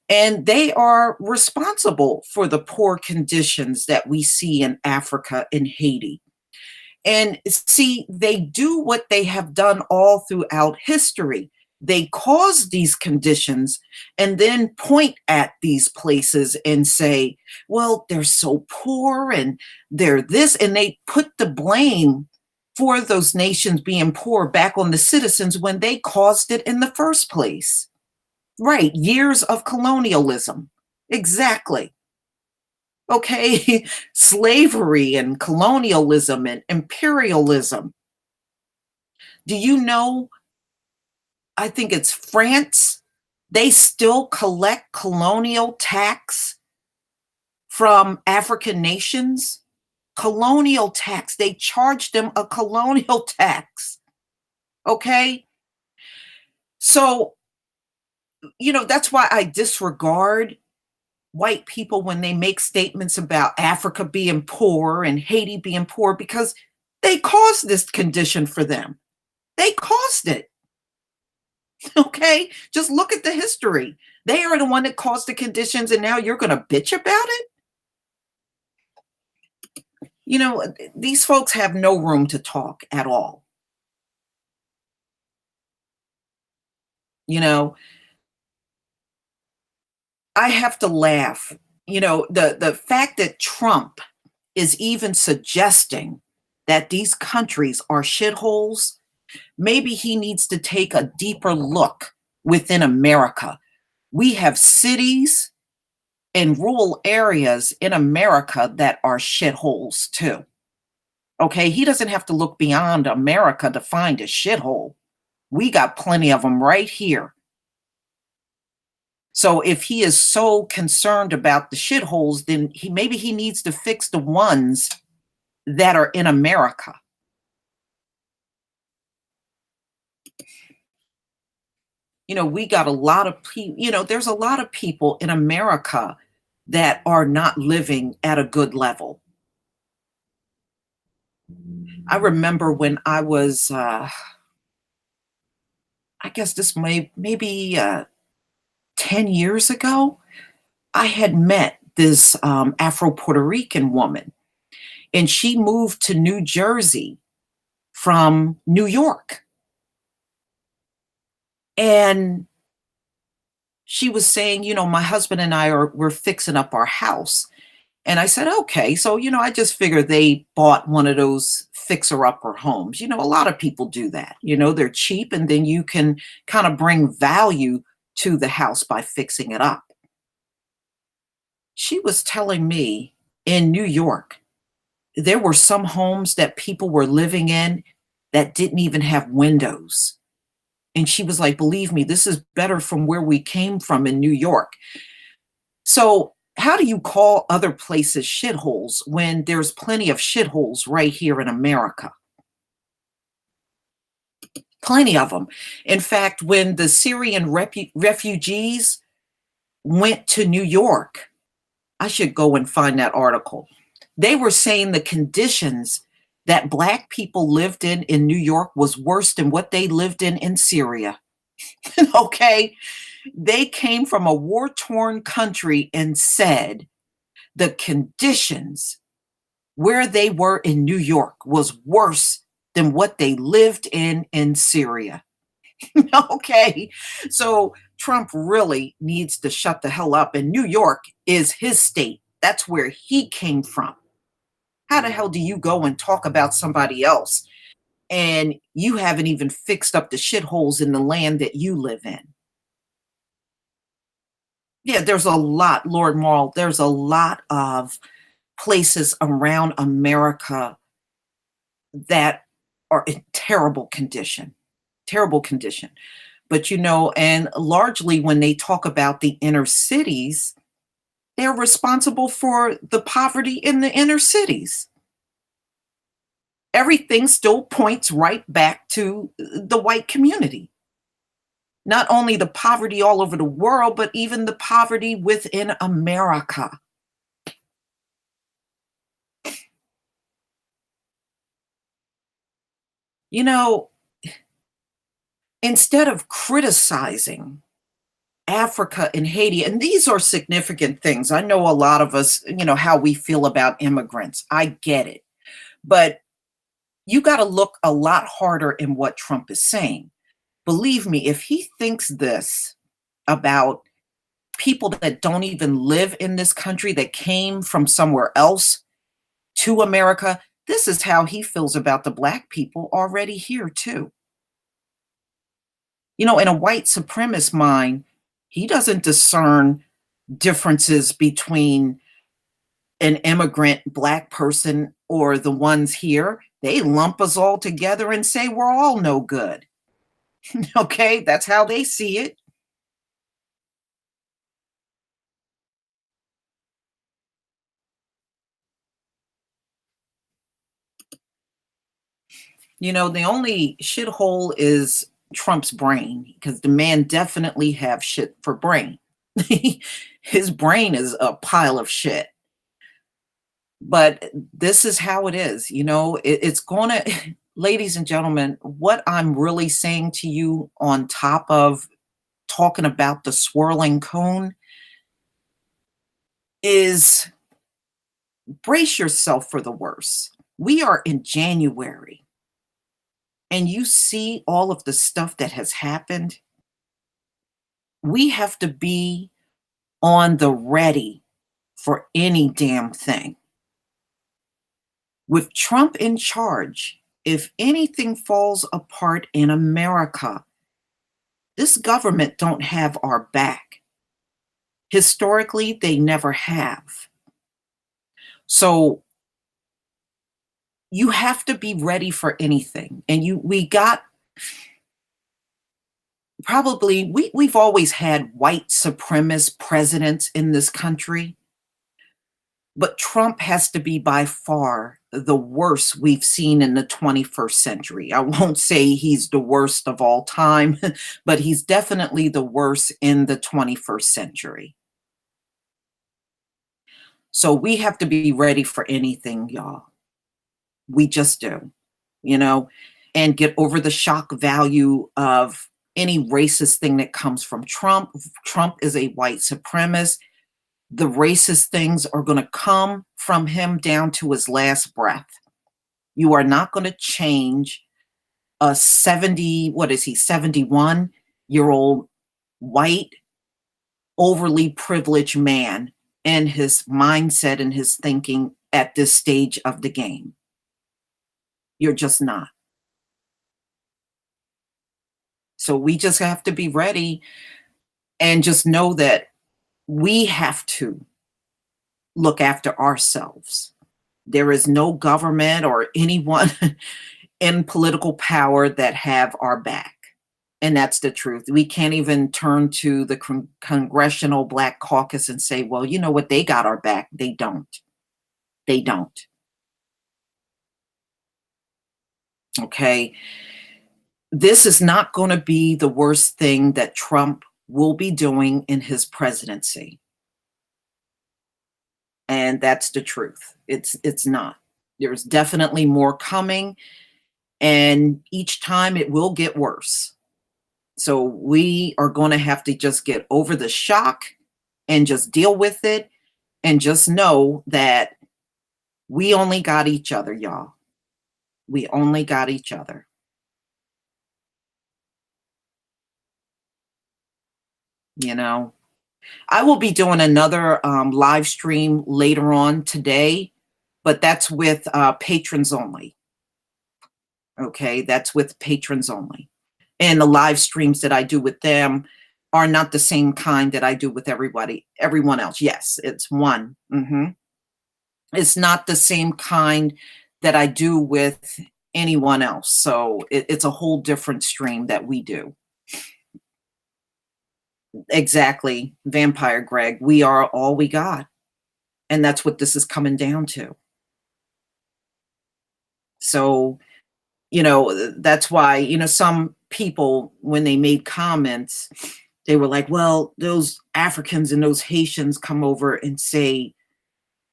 And they are responsible for the poor conditions that we see in Africa and Haiti. And see, they do what they have done all throughout history. They cause these conditions and then point at these places and say, well, they're so poor and they're this, and they put the blame for those nations being poor back on the citizens when they caused it in the first place. Right, years of colonialism. Exactly. Okay, slavery and colonialism and imperialism. Do you know, I think it's France, they still collect colonial tax from African nations? Colonial tax. They charge them a colonial tax. Okay? So, you know, that's why I disregard white people when they make statements about Africa being poor and Haiti being poor, because they caused this condition for them. They caused it. Okay? Just look at the history. They are the one that caused the conditions, and now you're going to bitch about it? You know, these folks have no room to talk at all. You know, I have to laugh. You know, the fact that Trump is even suggesting that these countries are shitholes, maybe he needs to take a deeper look within America. We have cities and rural areas in America that are shitholes too. Okay, he doesn't have to look beyond America to find a shithole. We got plenty of them right here. So if he is so concerned about the shitholes, then maybe he needs to fix the ones that are in America. You know, we got a lot of people, you know, there's a lot of people in America that are not living at a good level. I remember when I was, I guess this maybe 10 years ago, I had met this Afro-Puerto Rican woman, and she moved to New Jersey from New York. And she was saying, you know, my husband and we're fixing up our house. And I said, okay. So, you know, I just figured they bought one of those fixer-upper homes. You know, a lot of people do that. You know, they're cheap, and then you can kind of bring value to the house by fixing it up. She was telling me in New York, there were some homes that people were living in that didn't even have windows. And she was like, believe me, this is better from where we came from in New York. So how do you call other places shitholes when there's plenty of shitholes right here in America? Plenty of them. In fact, when the Syrian refugees went to New York. I should go and find that article. They were saying the conditions that Black people lived in New York was worse than what they lived in Syria. Okay. They came from a war-torn country and said the conditions where they were in New York was worse than what they lived in Syria. Okay. So Trump really needs to shut the hell up. And New York is his state. That's where he came from. How the hell do you go and talk about somebody else and you haven't even fixed up the shitholes in the land that you live in? Yeah, there's a lot, Lord Maul, there's a lot of places around America that are in terrible condition. But, and largely when they talk about the inner cities, they're responsible for the poverty in the inner cities. Everything still points right back to the white community. Not only the poverty all over the world, but even the poverty within America. Instead of criticizing Africa and Haiti, and these are significant things. I know a lot of us, how we feel about immigrants. I get it. But you got to look a lot harder in what Trump is saying. Believe me, if he thinks this about people that don't even live in this country, that came from somewhere else to America, this is how he feels about the Black people already here too. In a white supremacist mind, he doesn't discern differences between an immigrant Black person or the ones here. They lump us all together and say we're all no good. Okay, that's how they see it. The only shithole is Trump's brain, because the man definitely have shit for brain. His brain is a pile of shit. But this is how it is. It's going to, ladies and gentlemen, what I'm really saying to you on top of talking about the swirling cone is brace yourself for the worst. We are in January. And you see all of the stuff that has happened. We have to be on the ready for any damn thing. With Trump in charge, if anything falls apart in America, this government don't have our back. Historically, they never have. So you have to be ready for anything. And we've always had white supremacist presidents in this country, but Trump has to be by far the worst we've seen in the 21st century. I won't say he's the worst of all time, but he's definitely the worst in the 21st century. So we have to be ready for anything, y'all. We just do, and get over the shock value of any racist thing that comes from Trump. Trump is a white supremacist. The racist things are going to come from him down to his last breath. You are not going to change a 71-year-old white, overly privileged man and his mindset and his thinking at this stage of the game. You're just not. So we just have to be ready and just know that we have to look after ourselves. There is no government or anyone in political power that have our back. And that's the truth. We can't even turn to the Congressional Black Caucus and say, well, you know what? They got our back. They don't. They don't. Okay. This is not going to be the worst thing that Trump will be doing in his presidency. And that's the truth. It's not. There's definitely more coming, and each time it will get worse. So we are going to have to just get over the shock and just deal with it, and just know that we only got each other, y'all. We only got each other. You know, I will be doing another live stream later on today, but that's with patrons only. Okay, that's with patrons only. And the live streams that I do with them are not the same kind that I do with everyone else. Yes, it's one. It's not the same kind that I do with anyone else. So it's a whole different stream that we do. Exactly, Vampire Greg. We are all we got. And that's what this is coming down to. So, you know, that's why, you know, some people, when they made comments, they were like, well, those Africans and those Haitians come over and say,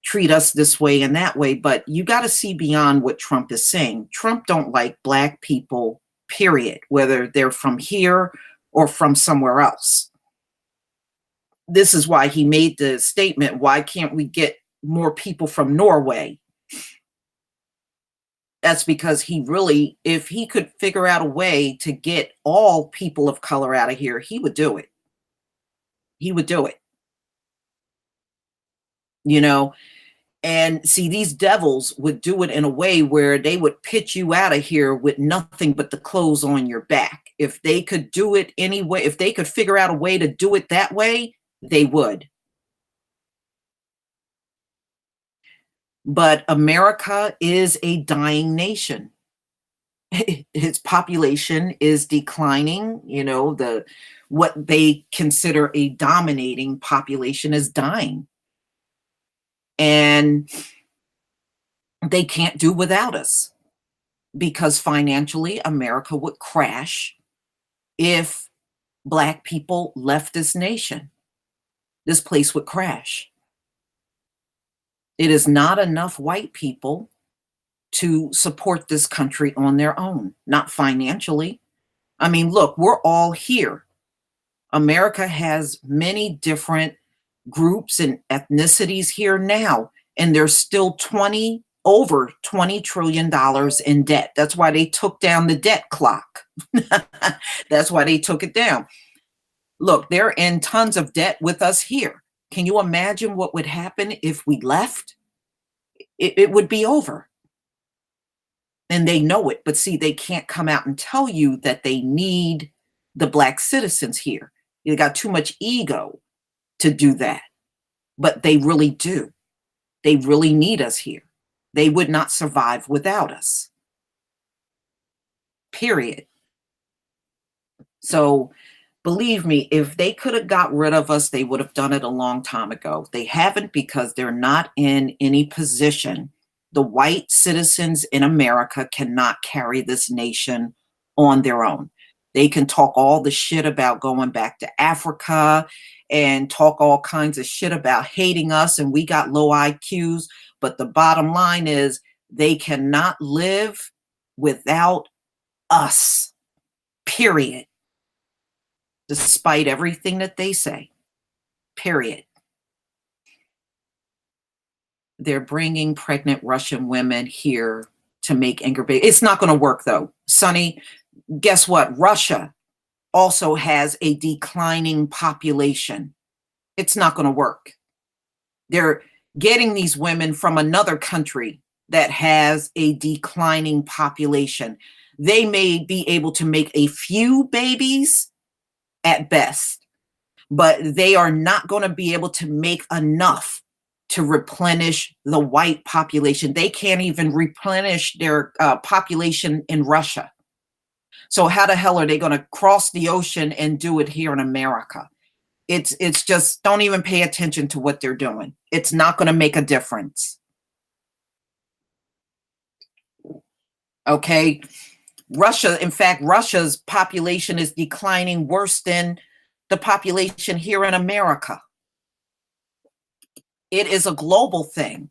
treat us this way and that way. But you got to see beyond what Trump is saying. Trump don't like Black people, period, whether they're from here or from somewhere else. This is why he made the statement, why can't we get more people from Norway? That's because he really, if he could figure out a way to get all people of color out of here, he would do it. He would do it. You know, and see, these devils would do it in a way where they would pitch you out of here with nothing but the clothes on your back. If they could do it anyway, if they could figure out a way to do it that way, they would. But America is a dying nation. Its population is declining. You know, what they consider a dominating population is dying. And they can't do without us, because financially America would crash if Black people left this nation. This place would crash. It is not enough white people to support this country on their own, not financially. I mean, look, we're all here. America has many different groups and ethnicities here now, and there's still over $20 trillion in debt. That's why they took down the debt clock. That's why they took it down. Look, they're in tons of debt with us here. Can you imagine what would happen if we left? It would be over. And they know it, but see, they can't come out and tell you that they need the Black citizens here. They got too much ego to do that, but they really do. They really need us here. They would not survive without us. Period. So believe me, if they could have got rid of us, they would have done it a long time ago. They haven't, because they're not in any position. The white citizens in America cannot carry this nation on their own. They can talk all the shit about going back to Africa and talk all kinds of shit about hating us and we got low IQs. But the bottom line is they cannot live without us, period. Despite everything that they say, period. They're bringing pregnant Russian women here to make angry babies. It's not going to work, though. Sonny, guess what? Russia also has a declining population. It's not going to work. They're getting these women from another country that has a declining population. They may be able to make a few babies at best, but they are not going to be able to make enough to replenish the white population. They can't even replenish their population in Russia. So how the hell are they going to cross the ocean and do it here in America? It's just, don't even pay attention to what they're doing. It's not going to make a difference. Okay. Russia, in fact, Russia's population is declining worse than the population here in America. It is a global thing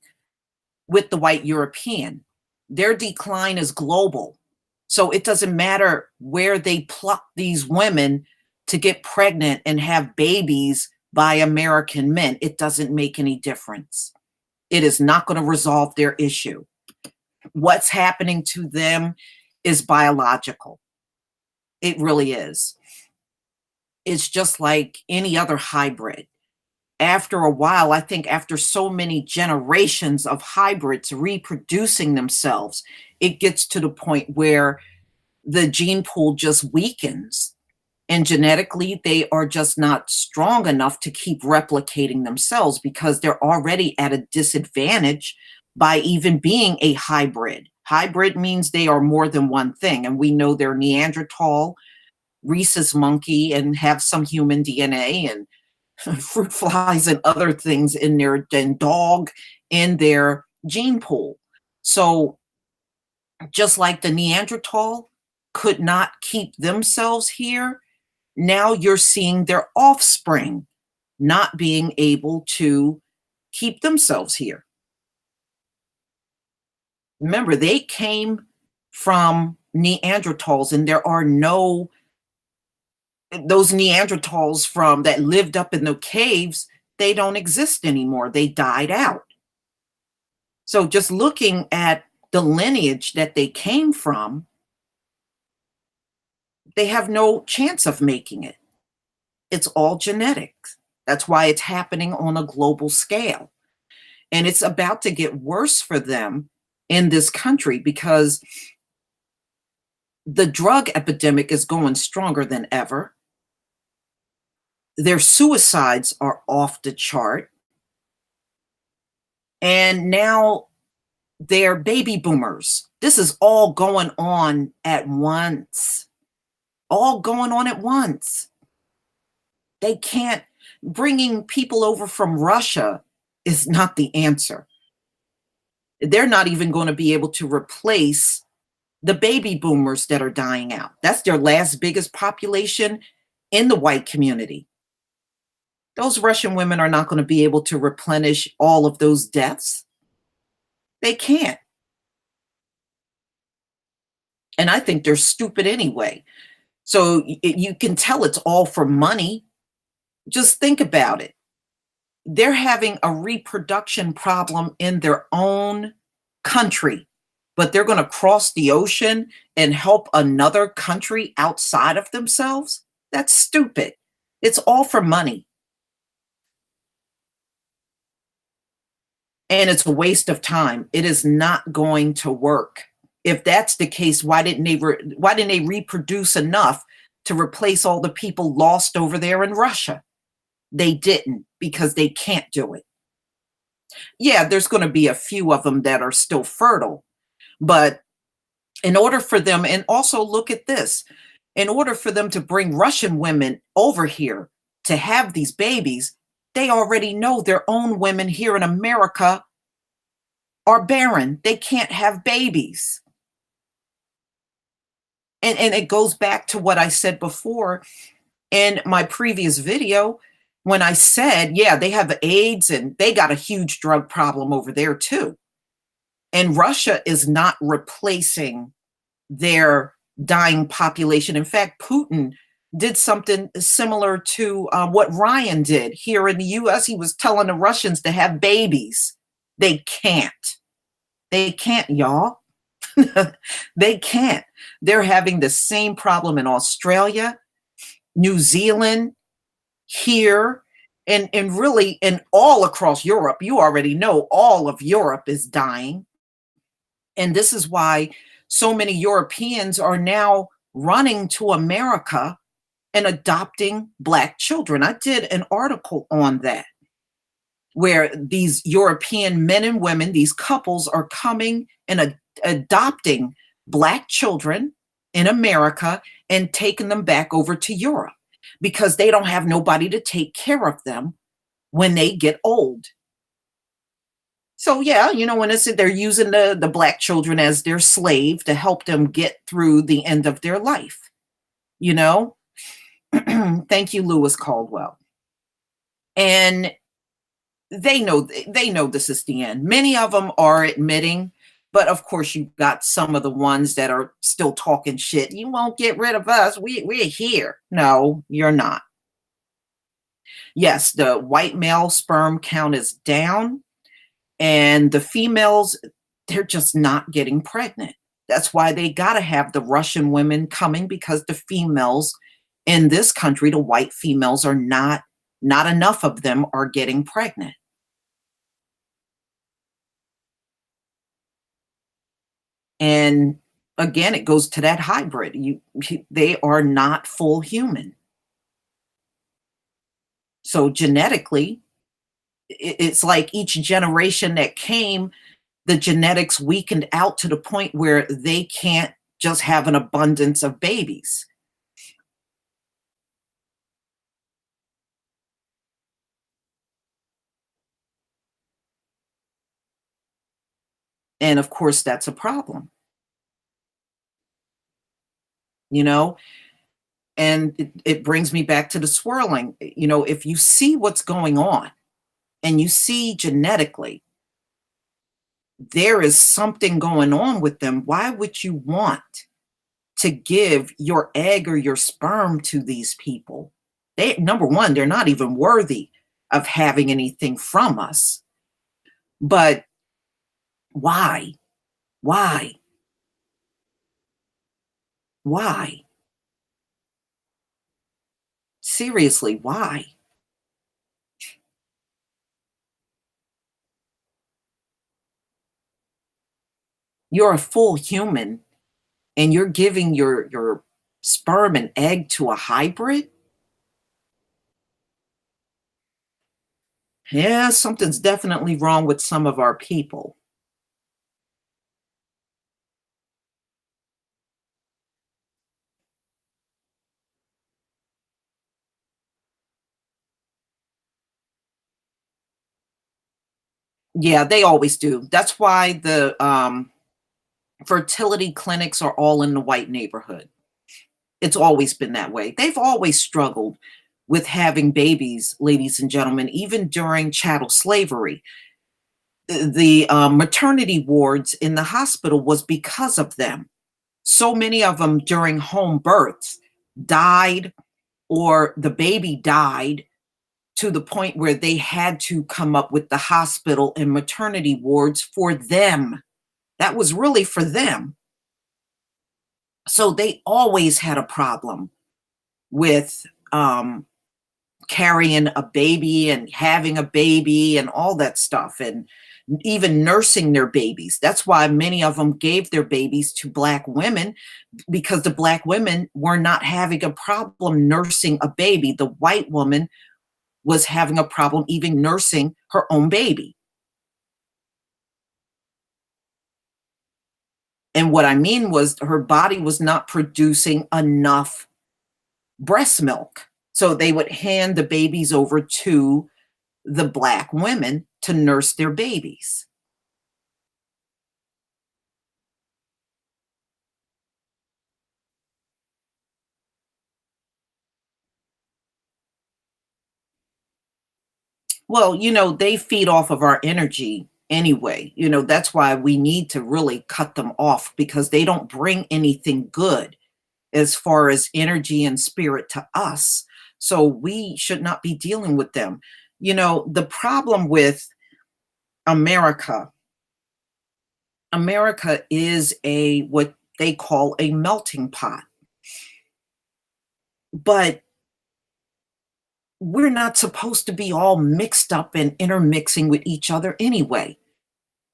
with the white European. Their decline is global. So it doesn't matter where they pluck these women to get pregnant and have babies by American men. It doesn't make any difference. It is not going to resolve their issue. What's happening to them is biological. It really is. It's just like any other hybrid. After a while, I think after so many generations of hybrids reproducing themselves, it gets to the point where the gene pool just weakens. And genetically, they are just not strong enough to keep replicating themselves because they're already at a disadvantage by even being a hybrid. Hybrid means they are more than one thing. And we know they're Neanderthal, rhesus monkey, and have some human DNA and fruit flies and other things in their dog in their gene pool. So just like the Neanderthal could not keep themselves here, now you're seeing their offspring not being able to keep themselves here. Remember, they came from Neanderthals, and there are no those Neanderthals from that lived up in the caves, they don't exist anymore. They died out. So just looking at the lineage that they came from, they have no chance of making it. It's all genetics. That's why it's happening on a global scale. And it's about to get worse for them in this country because the drug epidemic is going stronger than ever. Their suicides are off the chart. And now they're baby boomers. This is all going on at once. All going on at once. They can't, bringing people over from Russia is not the answer. They're not even going to be able to replace the baby boomers that are dying out. That's their last biggest population in the white community. Those Russian women are not going to be able to replenish all of those deaths. They can't. And I think they're stupid anyway. So you can tell it's all for money. Just think about it. They're having a reproduction problem in their own country, but they're going to cross the ocean and help another country outside of themselves? That's stupid. It's all for money. And it's a waste of time. It is not going to work. If that's the case, why didn't they reproduce enough to replace all the people lost over there in Russia? They didn't because they can't do it. Yeah, there's going to be a few of them that are still fertile, but in order for them, and also look at this, in order for them to bring Russian women over here to have these babies, they already know their own women here in America are barren. They can't have babies. And it goes back to what I said before in my previous video when I said, yeah, they have AIDS and they got a huge drug problem over there too. And Russia is not replacing their dying population. In fact, Putin did something similar to what Ryan did here in the US. He was telling the Russians to have babies. They can't. They can't, y'all. They can't. They're having the same problem in Australia, New Zealand, here, and really in all across Europe. You already know all of Europe is dying. And this is why so many Europeans are now running to America and adopting Black children. I did an article on that, where these European men and women, these couples are coming and adopting Black children in America and taking them back over to Europe because they don't have nobody to take care of them when they get old. So yeah, you know, when they're using the Black children as their slave to help them get through the end of their life, you know? Thank you, Lewis Caldwell. And they know this is the end. Many of them are admitting, but of course you've got some of the ones that are still talking shit. You won't get rid of us. We're here. No, you're not. Yes, the white male sperm count is down, and the females, they're just not getting pregnant. That's why they got to have the Russian women coming, because the females in this country, the white females, are not enough of them are getting pregnant. And again, it goes to that hybrid. They are not full human. So genetically, it's like each generation that came, the genetics weakened out to the point where they can't just have an abundance of babies. And of course, that's a problem. You know, and it brings me back to the swirling. You know, if you see what's going on and you see genetically there is something going on with them, why would you want to give your egg or your sperm to these people? They, number one, they're not even worthy of having anything from us. But why? Why? Why? Seriously, why? You're a full human and you're giving your sperm and egg to a hybrid? Yeah, something's definitely wrong with some of our people. Yeah, they always do. That's why the fertility clinics are all in the white neighborhood. It's always been that way. They've always struggled with having babies, ladies and gentlemen, even during chattel slavery. The maternity wards in the hospital was because of them. So many of them during home births died, or the baby died to the point where they had to come up with the hospital and maternity wards for them. That was really for them. So they always had a problem with carrying a baby and having a baby and all that stuff, and even nursing their babies. That's why many of them gave their babies to Black women, because the Black women were not having a problem nursing a baby. The white woman was having a problem even nursing her own baby. And what I mean was her body was not producing enough breast milk. So they would hand the babies over to the Black women to nurse their babies. Well, you know, they feed off of our energy anyway. You know, that's why we need to really cut them off, because they don't bring anything good as far as energy and spirit to us. So we should not be dealing with them. You know, the problem with America, America is a what they call a melting pot. But we're not supposed to be all mixed up and intermixing with each other anyway.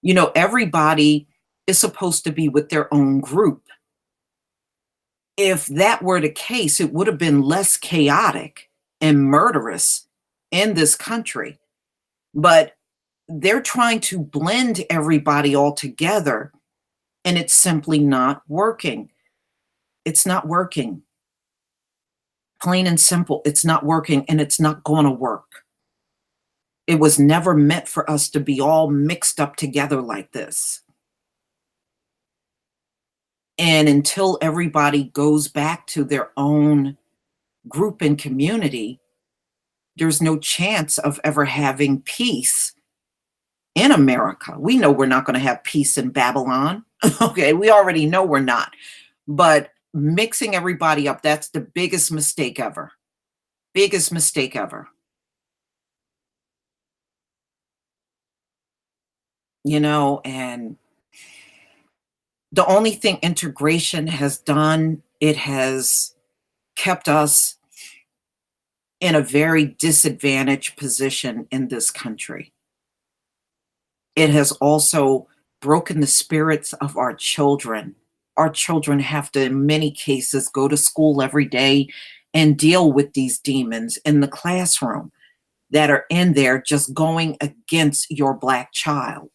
You know, everybody is supposed to be with their own group. If that were the case, it would have been less chaotic and murderous in this country. But they're trying to blend everybody all together, and it's simply not working. It's not working. Plain and simple, it's not working, and it's not going to work. It was never meant for us to be all mixed up together like this. And until everybody goes back to their own group and community, there's no chance of ever having peace in America. We know we're not going to have peace in Babylon. Okay, we already know we're not. But mixing everybody up, that's the biggest mistake ever. Biggest mistake ever. You know, and the only thing integration has done, it has kept us in a very disadvantaged position in this country. It has also broken the spirits of our children. Our children have to, in many cases, go to school every day and deal with these demons in the classroom that are in there just going against your Black child.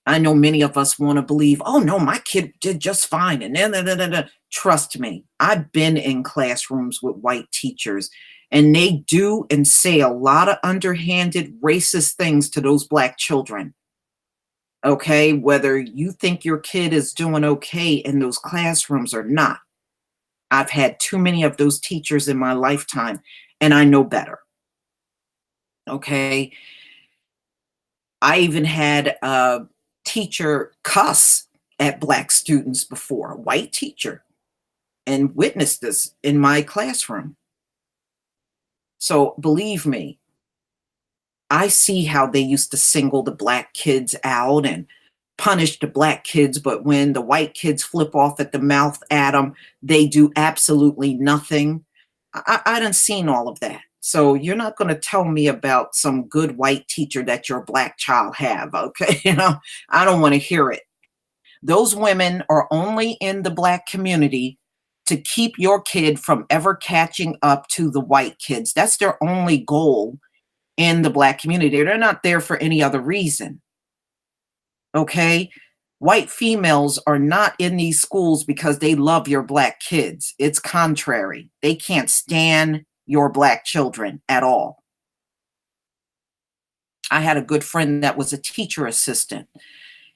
I know many of us want to believe, oh no, my kid did just fine. And trust me, I've been in classrooms with white teachers, and they do and say a lot of underhanded racist things to those Black children. Okay, whether you think your kid is doing okay in those classrooms or not. I've had too many of those teachers in my lifetime, and I know better. Okay. I even had a teacher cuss at Black students before, a white teacher, and witnessed this in my classroom. So believe me, I see how they used to single the Black kids out and punish the Black kids, but when the white kids flip off at the mouth at them, they do absolutely nothing. I done seen all of that. So you're not going to tell me about some good white teacher that your Black child have, okay? You know, I don't want to hear it. Those women are only in the Black community to keep your kid from ever catching up to the white kids. That's their only goal in the Black community. They're not there for any other reason. Okay? White females are not in these schools because they love your Black kids. It's contrary. They can't stand your Black children at all. I had a good friend that was a teacher assistant,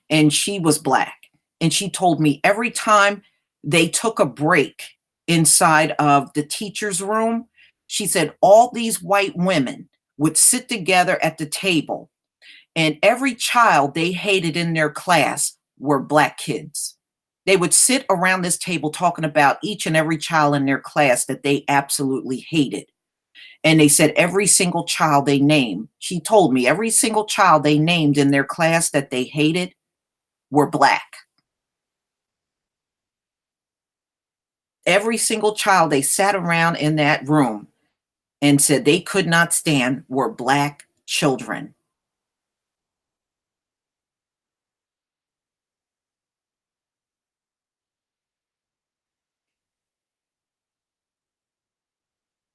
and she was Black. And she told me every time they took a break inside of the teacher's room, she said all these white women would sit together at the table, and every child they hated in their class were Black kids. They would sit around this table talking about each and every child in their class that they absolutely hated. And they said every single child they named, she told me every single child they named in their class that they hated were Black. Every single child they sat around in that room and said they could not stand were Black children.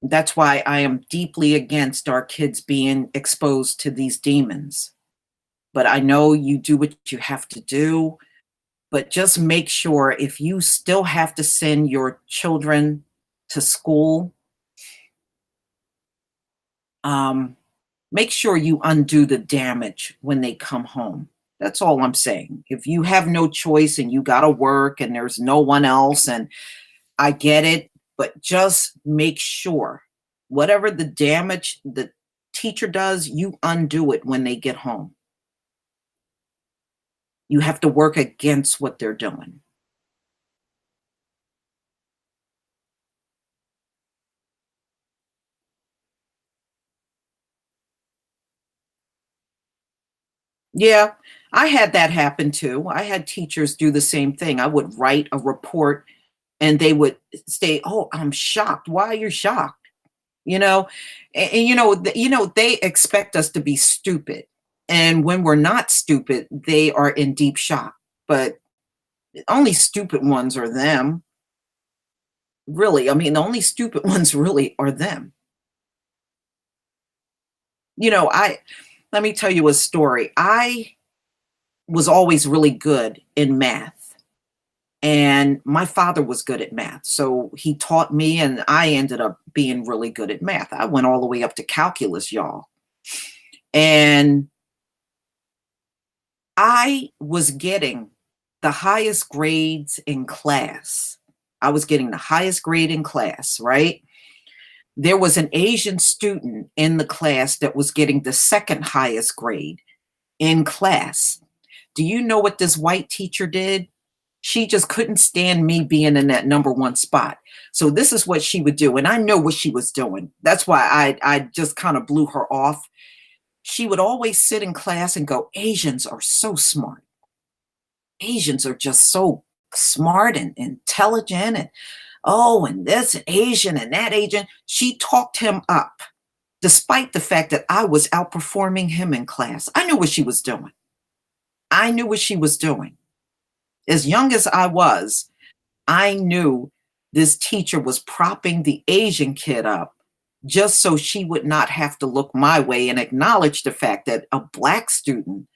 That's why I am deeply against our kids being exposed to these demons. But I know you do what you have to do, but just make sure if you still have to send your children to school, make sure you undo the damage when they come home. That's all I'm saying. If you have no choice and you got to work and there's no one else, and I get it, but just make sure whatever the damage the teacher does, you undo it when they get home. You have to work against what they're doing. Yeah, I had that happen too. I had teachers do the same thing. I would write a report and they would say, "Oh, I'm shocked. Why are you shocked?" You know, and they expect us to be stupid. And when we're not stupid, they are in deep shock. But only stupid ones are them. Really, I mean, the only stupid ones really are them. Let me tell you a story. I was always really good in math, and my father was good at math. So he taught me, and I ended up being really good at math. I went all the way up to calculus, y'all. And I was getting the highest grades in class I was getting the highest grade in class, right? There was an Asian student in the class that was getting the second highest grade in class. Do you know what this white teacher did? She just couldn't stand me being in that number one spot. So this is what she would do. And I know what she was doing. That's why I just kind of blew her off. She would always sit in class and go, Asians are so smart. Asians are just so smart and intelligent. And oh, and this Asian and that Asian. She talked him up, despite the fact that I was outperforming him in class. I knew what she was doing. I knew what she was doing. As young as I was, I knew this teacher was propping the Asian kid up just so she would not have to look my way and acknowledge the fact that a Black student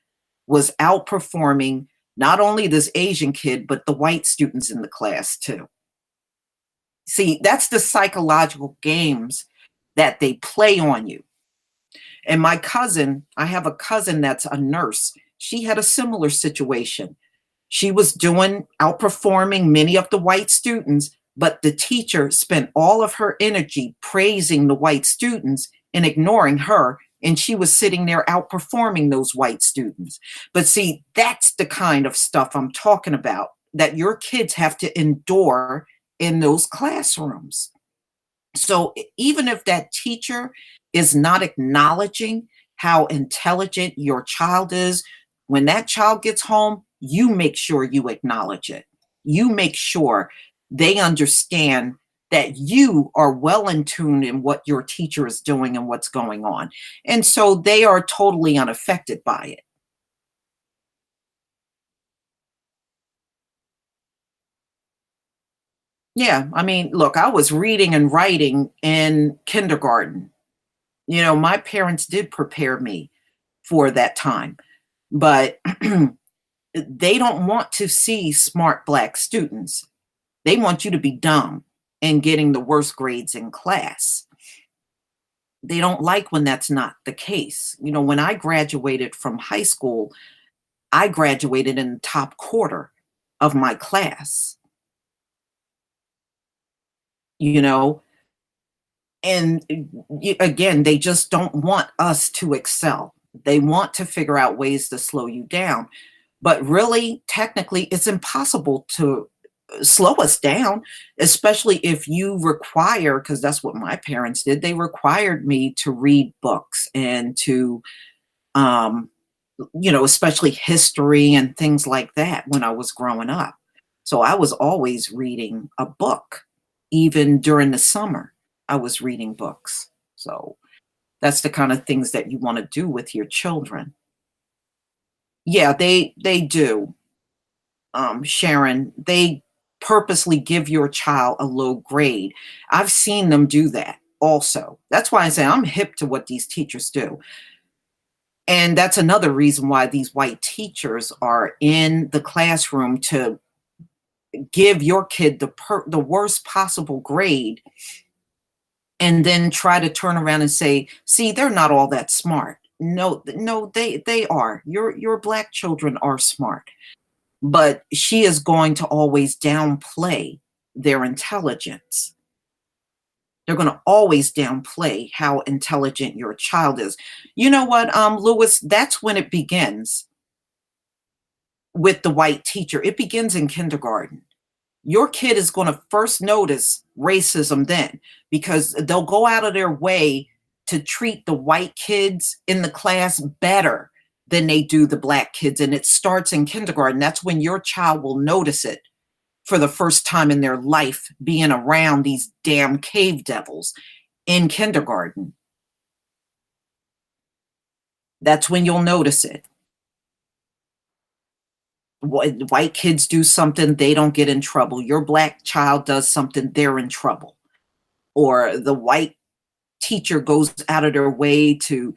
was outperforming not only this Asian kid, but the white students in the class too. See, that's the psychological games that they play on you. And my cousin, I have a cousin that's a nurse. She had a similar situation. She was outperforming many of the white students, but the teacher spent all of her energy praising the white students and ignoring her. And she was sitting there outperforming those white students. But see, that's the kind of stuff I'm talking about that your kids have to endure in those classrooms. So even if that teacher is not acknowledging how intelligent your child is, when that child gets home, you make sure you acknowledge it. You make sure they understand that you are well in tune in what your teacher is doing and what's going on. And so they are totally unaffected by it. Yeah, I mean, look, I was reading and writing in kindergarten. You know, my parents did prepare me for that time, but they don't want to see smart Black students. They want you to be dumb and getting the worst grades in class. They don't like when that's not the case. You know, when I graduated from high school, I graduated in the top quarter of my class, you know, and again, they just don't want us to excel. They want to figure out ways to slow you down. But really, technically, it's impossible to slow us down, especially if you require, because that's what my parents did. They required me to read books and to, especially history and things like that when I was growing up. So I was always reading a book, even during the summer, I was reading books. So that's the kind of things that you want to do with your children. Yeah, they do. Sharon, they purposely give your child a low grade. I've seen them do that also. That's why I say I'm hip to what these teachers do. And that's another reason why these white teachers are in the classroom to give your kid the worst possible grade and then try to turn around and say, see, they're not all that smart. No, they are. Your Black children are smart. But she is going to always downplay their intelligence. They're going to always downplay how intelligent your child is. You know what, Lewis, that's when it begins with the white teacher. It begins in kindergarten. Your kid is going to first notice racism then, because they'll go out of their way to treat the white kids in the class better than they do the Black kids. And it starts in kindergarten. That's when your child will notice it for the first time in their life, being around these damn cave devils in kindergarten. That's when you'll notice it. White kids do something, they don't get in trouble. Your Black child does something, they're in trouble. Or the white teacher goes out of their way to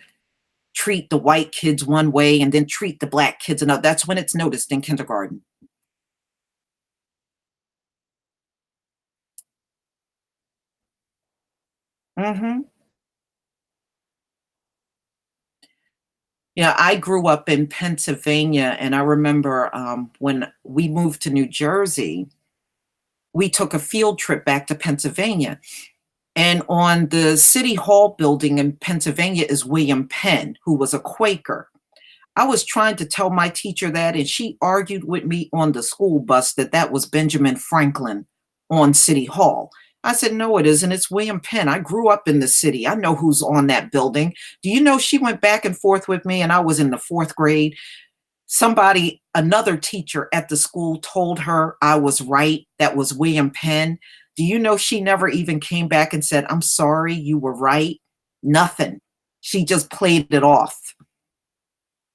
treat the white kids one way and then treat the Black kids another. That's when it's noticed in kindergarten. Mm-hmm. Yeah, I grew up in Pennsylvania, and I remember when we moved to New Jersey, we took a field trip back to Pennsylvania. And on the City Hall building in Pennsylvania is William Penn, who was a Quaker. I was trying to tell my teacher that, and she argued with me on the school bus that that was Benjamin Franklin on City Hall. I said, no, it isn't. It's William Penn. I grew up in the city. I know who's on that building. Do you know she went back and forth with me, and I was in the 4th grade. Another teacher at the school told her I was right. That was William Penn. Do you know she never even came back and said, I'm sorry, you were right? Nothing. She just played it off.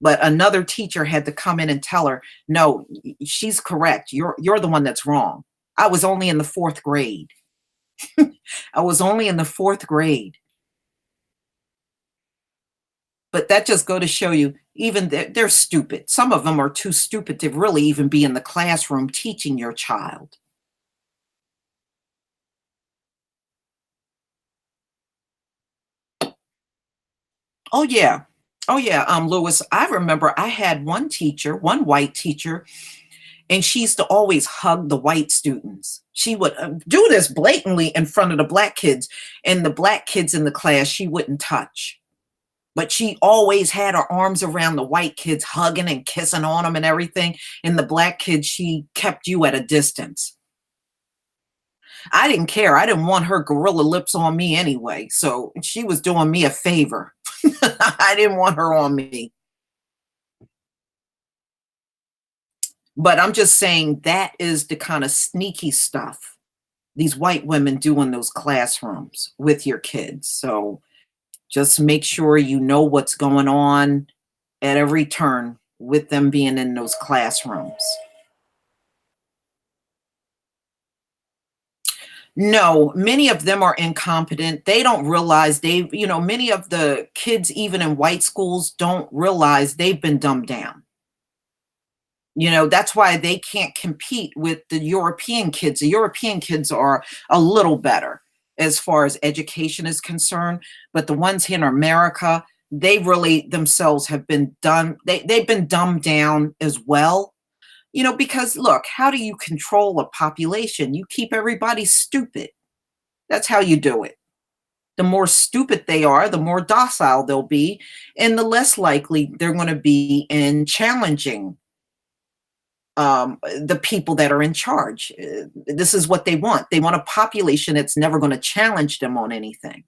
But another teacher had to come in and tell her, no, she's correct. You're the one that's wrong. I was only in the 4th grade. I was only in the 4th grade. But that just go to show you, even they're stupid. Some of them are too stupid to really even be in the classroom teaching your child. Oh, yeah. Oh, yeah, Lewis, I remember I had one teacher, one white teacher, and she used to always hug the white students. She would do this blatantly in front of the black kids, and the black kids in the class she wouldn't touch. But she always had her arms around the white kids, hugging and kissing on them and everything. And the black kids, she kept you at a distance. I didn't care. I didn't want her gorilla lips on me anyway. So she was doing me a favor. I didn't want her on me. But I'm just saying that is the kind of sneaky stuff these white women do in those classrooms with your kids. So just make sure you know what's going on at every turn with them being in those classrooms. No, many of them are incompetent. They don't realize many of the kids, even in white schools, don't realize they've been dumbed down. That's why they can't compete with the European kids. The European kids are a little better as far as education is concerned, but the ones here in America, they really themselves have been done. They've been dumbed down as well. Because look, how do you control a population? You keep everybody stupid. That's how you do it. The more stupid they are, the more docile they'll be, and the less likely they're going to be in challenging the people that are in charge. This is what they want. They want a population that's never going to challenge them on anything.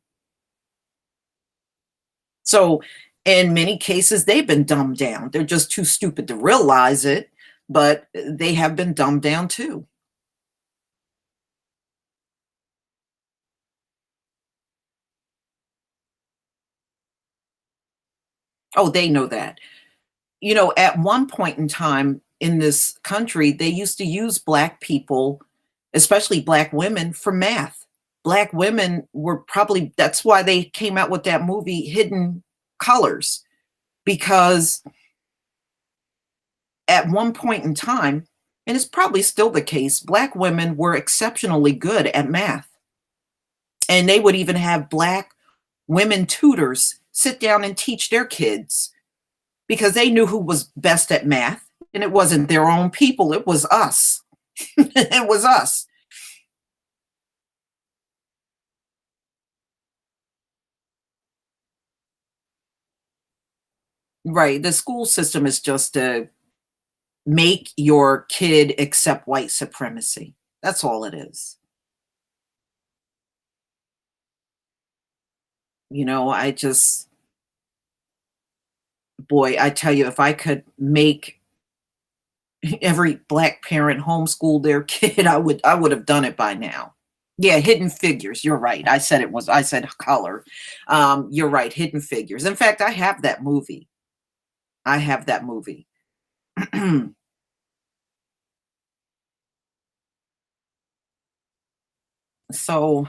So in many cases, they've been dumbed down. They're just too stupid to realize it, but they have been dumbed down too. Oh, they know that. At one point in time in this country, they used to use Black people, especially Black women, for math. Black women were that's why they came out with that movie, Hidden Colors, because at one point in time, and it's probably still the case, Black women were exceptionally good at math. And they would even have Black women tutors sit down and teach their kids because they knew who was best at math. And it wasn't their own people, it was us. It was us. Right. The school system is just to make your kid accept white supremacy. That's all it is. I tell you, if I could make every Black parent homeschool their kid, I would have done it by now. Yeah, Hidden Figures. You're right. I said color. You're right. Hidden Figures. In fact, I have that movie. So,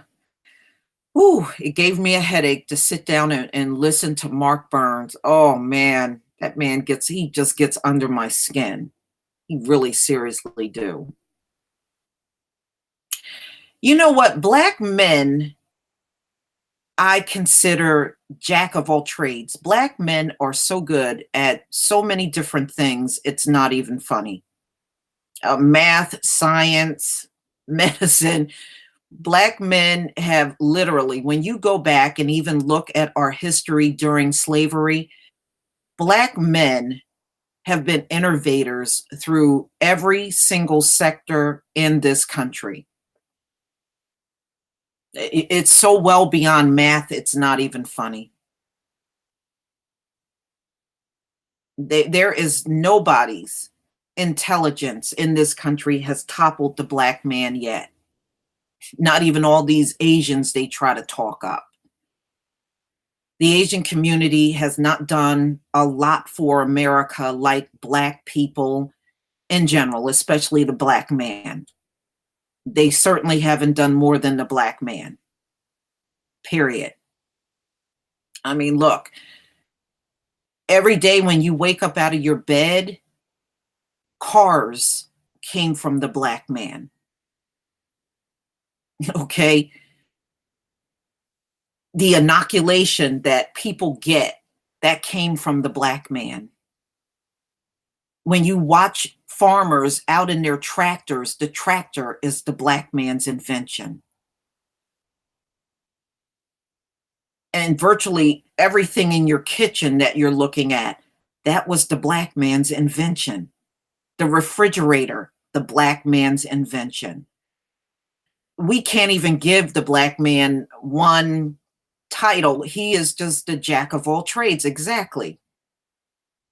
it gave me a headache to sit down and listen to Mark Burns. Oh man, that man he just gets under my skin. He really seriously do. You know what? Black men, I consider jack of all trades. Black men are so good at so many different things, it's not even funny. Math, science, medicine, Black men have literally, when you go back and even look at our history during slavery, Black men have been innovators through every single sector in this country. It's so well beyond math, it's not even funny. There is nobody's intelligence in this country has toppled the Black man yet. Not even all these Asians they try to talk up. The Asian community has not done a lot for America like Black people in general, especially the Black man. They certainly haven't done more than the Black man, period. I mean, look, every day when you wake up out of your bed, cars came from the Black man. Okay? The inoculation that people get, that came from the Black man. When you watch farmers out in their tractors, the tractor is the Black man's invention. And virtually everything in your kitchen that you're looking at, that was the Black man's invention. The refrigerator, the Black man's invention. We can't even give the Black man one title. He is just the jack of all trades. Exactly.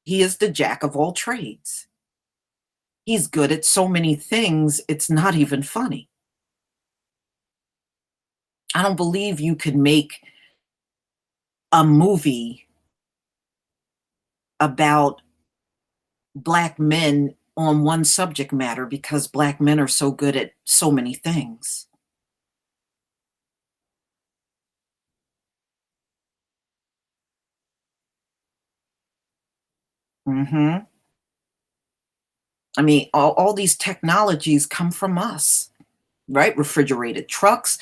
He is the jack of all trades. He's good at so many things, it's not even funny. I don't believe you could make a movie about Black men on one subject matter because Black men are so good at so many things. I mean, all these technologies come from us, right? Refrigerated trucks,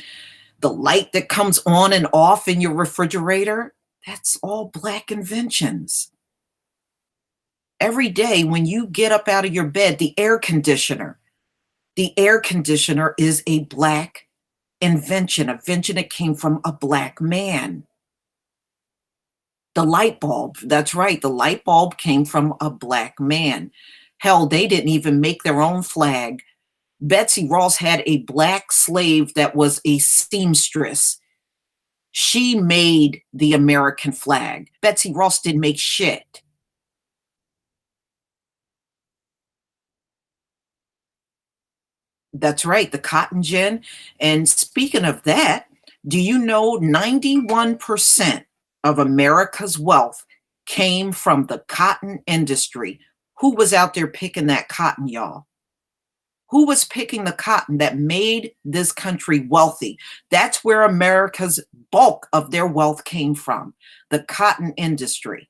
the light that comes on and off in your refrigerator, that's all Black inventions. Every day when you get up out of your bed, the air conditioner is a Black invention that came from a Black man. The light bulb, that's right, the light bulb came from a Black man. Hell, they didn't even make their own flag. Betsy Ross had a Black slave that was a seamstress. She made the American flag. Betsy Ross didn't make shit. That's right, the cotton gin. And speaking of that, do you know 91% of America's wealth came from the cotton industry? Who was out there picking that cotton, y'all? Who was picking the cotton that made this country wealthy? That's where America's bulk of their wealth came from, the cotton industry.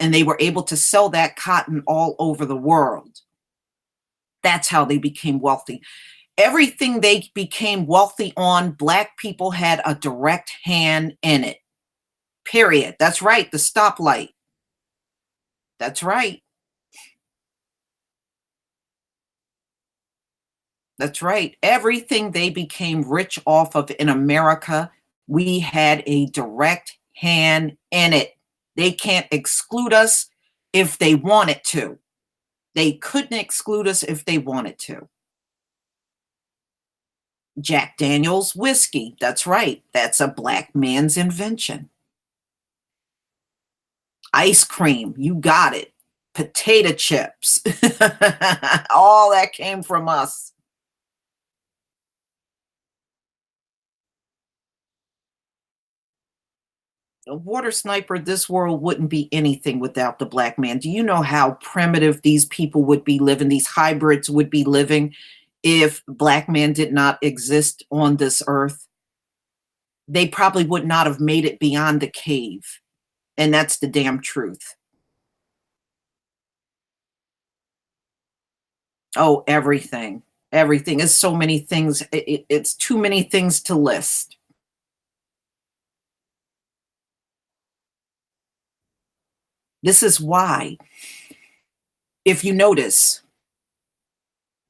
And they were able to sell that cotton all over the world. That's how they became wealthy. Everything they became wealthy on, Black people had a direct hand in it. Period. That's right, the stoplight. That's right. That's right. Everything they became rich off of in America, we had a direct hand in it. They can't exclude us if they wanted to. They couldn't exclude us if they wanted to. Jack Daniel's whiskey. That's right. That's a Black man's invention. Ice cream. You got it. Potato chips. All that came from us. A water sniper, this world wouldn't be anything without the Black man. Do you know how primitive these people would be living, these hybrids would be living if Black man did not exist on this earth? They probably would not have made it beyond the cave. And that's the damn truth. Oh, everything. Everything. It's so many things. It's too many things to list. This is why, if you notice,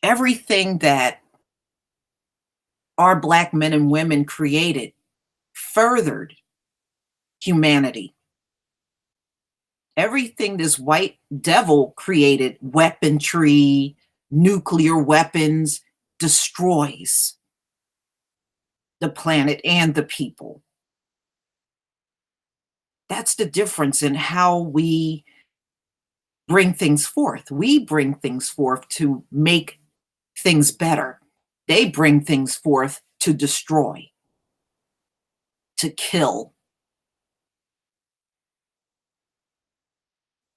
everything that our Black men and women created furthered humanity. Everything this white devil created, weaponry, nuclear weapons, destroys the planet and the people. That's the difference in how we bring things forth. We bring things forth to make things better. They bring things forth to destroy, to kill.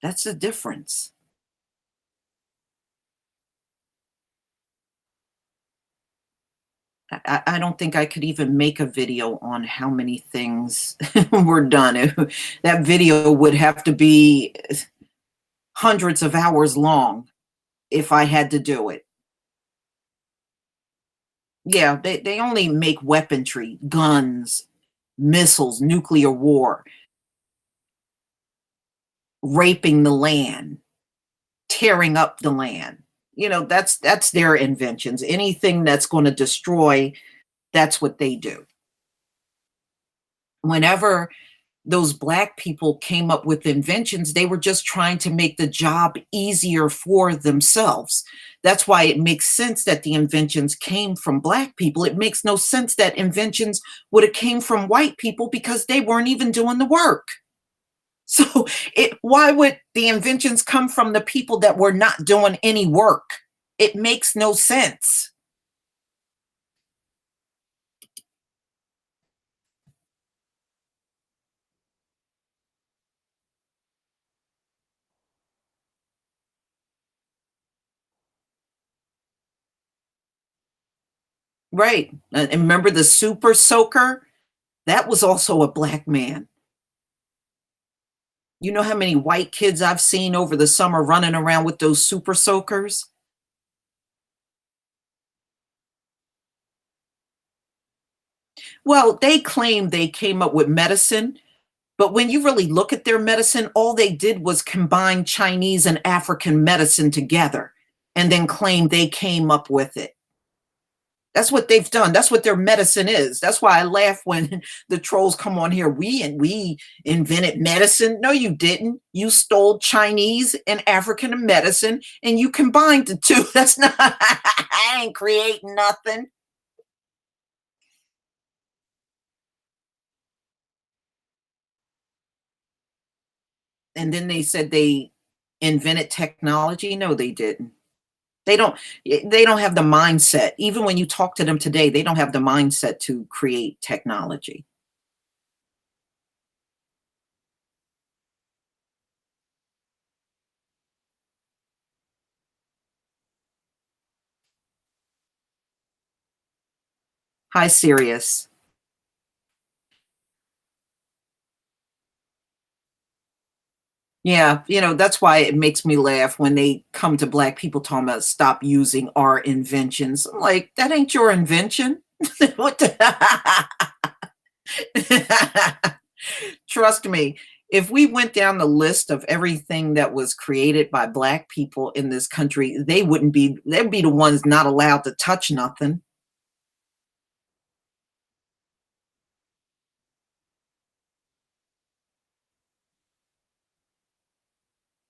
That's the difference. I don't think I could even make a video on how many things were done. That video would have to be hundreds of hours long if I had to do it. Yeah, they only make weaponry, guns, missiles, nuclear war, raping the land, tearing up the land. You know, that's their inventions. Anything that's going to destroy, that's what they do. Whenever those Black people came up with inventions, they were just trying to make the job easier for themselves. That's why it makes sense that the inventions came from Black people. It makes no sense that inventions would have came from white people because they weren't even doing the work. So why would the inventions come from the people that were not doing any work? It makes no sense. Right. And remember the super soaker? That was also a Black man. You know how many white kids I've seen over the summer running around with those super soakers? Well, they claim they came up with medicine, but when you really look at their medicine, all they did was combine Chinese and African medicine together and then claim they came up with it. That's what they've done. That's what their medicine is. That's why I laugh when the trolls come on here. We invented medicine. No, you didn't. You stole Chinese and African medicine and you combined the two. That's not, I ain't creating nothing. And then they said they invented technology. No, they didn't. They don't have the mindset. Even when you talk to them today, they don't have the mindset to create technology. Hi, Sirius. Yeah, you know, that's why it makes me laugh when they come to Black people talking about stop using our inventions. I'm like, that ain't your invention. What the Trust me, if we went down the list of everything that was created by Black people in this country, they'd be the ones not allowed to touch nothing.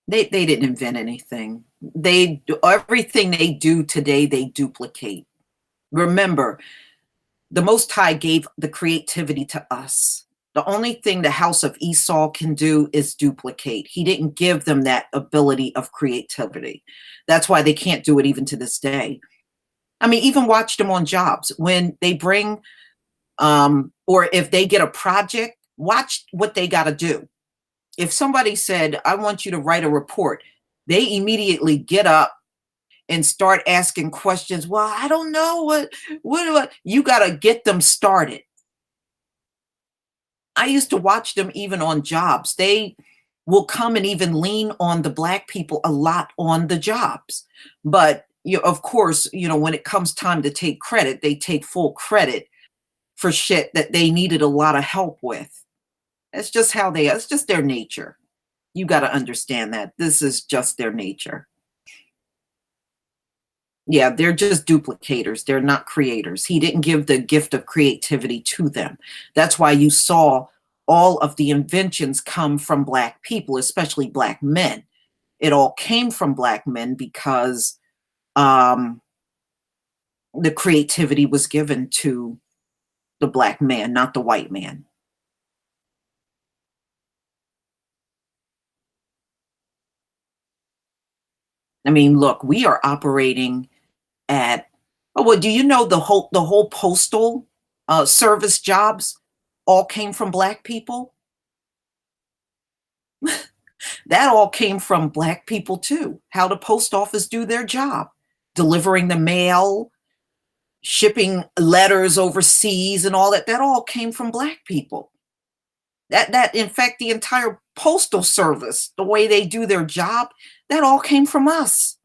They didn't invent anything. Everything they do today, they duplicate. Remember, the Most High gave the creativity to us. The only thing the house of Esau can do is duplicate. He didn't give them that ability of creativity. That's why they can't do it even to this day. I mean, even watch them on jobs. When they bring, or if they get a project, watch what they got to do. If somebody said, I want you to write a report, they immediately get up and start asking questions. Well, I don't know what you got to get them started. I used to watch them even on jobs. They will come and even lean on the Black people a lot on the jobs. But of course, when it comes time to take credit, they take full credit for shit that they needed a lot of help with. That's just how it's just their nature. You got to understand that this is just their nature. Yeah, they're just duplicators. They're not creators. He didn't give the gift of creativity to them. That's why you saw all of the inventions come from Black people, especially Black men. It all came from Black men because the creativity was given to the Black man, not the white man. I mean, look, we are operating at, oh, well, do you know the whole postal service jobs all came from Black people? That all came from Black people too. How the post office do their job, delivering the mail, shipping letters overseas and all that. That all came from Black people. That in fact, the entire postal service, the way they do their job, that all came from us.